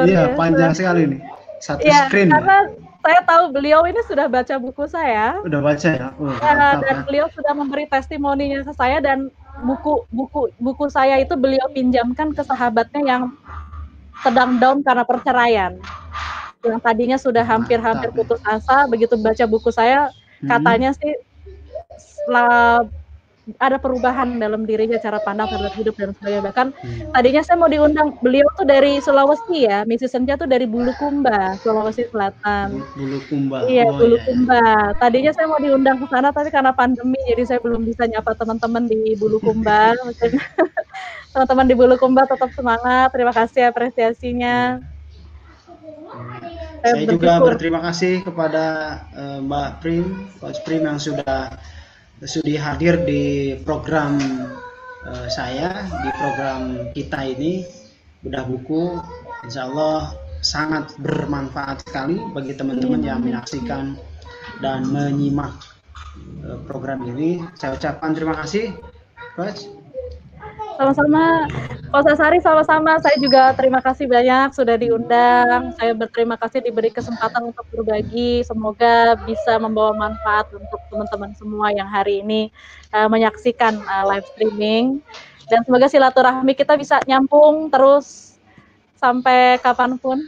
Iya, panjang sekali nih. Satu screen. Karena saya tahu beliau ini sudah baca buku saya. Udah baca ya? Dan beliau sudah memberi testimoninya ke saya, dan buku saya itu beliau pinjamkan ke sahabatnya yang sedang down karena perceraian. Yang tadinya sudah hampir-hampir putus asa, begitu baca buku saya, katanya sih ada perubahan dalam dirinya, cara pandang terhadap hidup dan sebagainya. Bahkan tadinya saya mau diundang, beliau tuh dari Sulawesi ya, Misi Senja tuh dari Bulukumba, Sulawesi Selatan. Bulukumba. Iya, Bulukumba. Tadinya saya mau diundang ke sana, tapi karena pandemi jadi saya belum bisa nyapa teman-teman di Bulukumba. Teman-teman di Bulukumba tetap semangat, terima kasih apresiasinya. Saya juga berterima kasih kepada Mbak Prim, Coach Prim yang sudah hadir di program saya, di program kita ini Bedah Buku. Insya Allah sangat bermanfaat sekali bagi teman-teman yang menyaksikan dan menyimak program ini. Saya ucapkan terima kasih, Coach. Sama-sama, Coach Asari, sama-sama. Saya juga terima kasih banyak sudah diundang. Saya berterima kasih diberi kesempatan untuk berbagi. Semoga bisa membawa manfaat untuk teman-teman semua yang hari ini menyaksikan live streaming. Dan semoga silaturahmi kita bisa nyambung terus sampai kapanpun.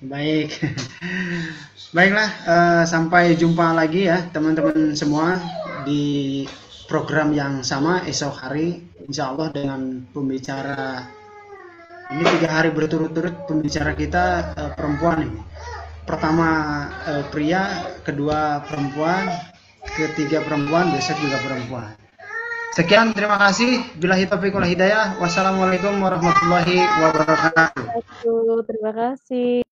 Baik. Baiklah, sampai jumpa lagi ya teman-teman semua di program yang sama esok hari, insya Allah dengan pembicara. Ini 3 hari berturut-turut pembicara kita perempuan ini. Pertama pria, kedua perempuan, ketiga perempuan, besok juga perempuan. Sekian, terima kasih. Billahi taufiq wal hidayah. Wassalamualaikum warahmatullahi wabarakatuh. Terima kasih.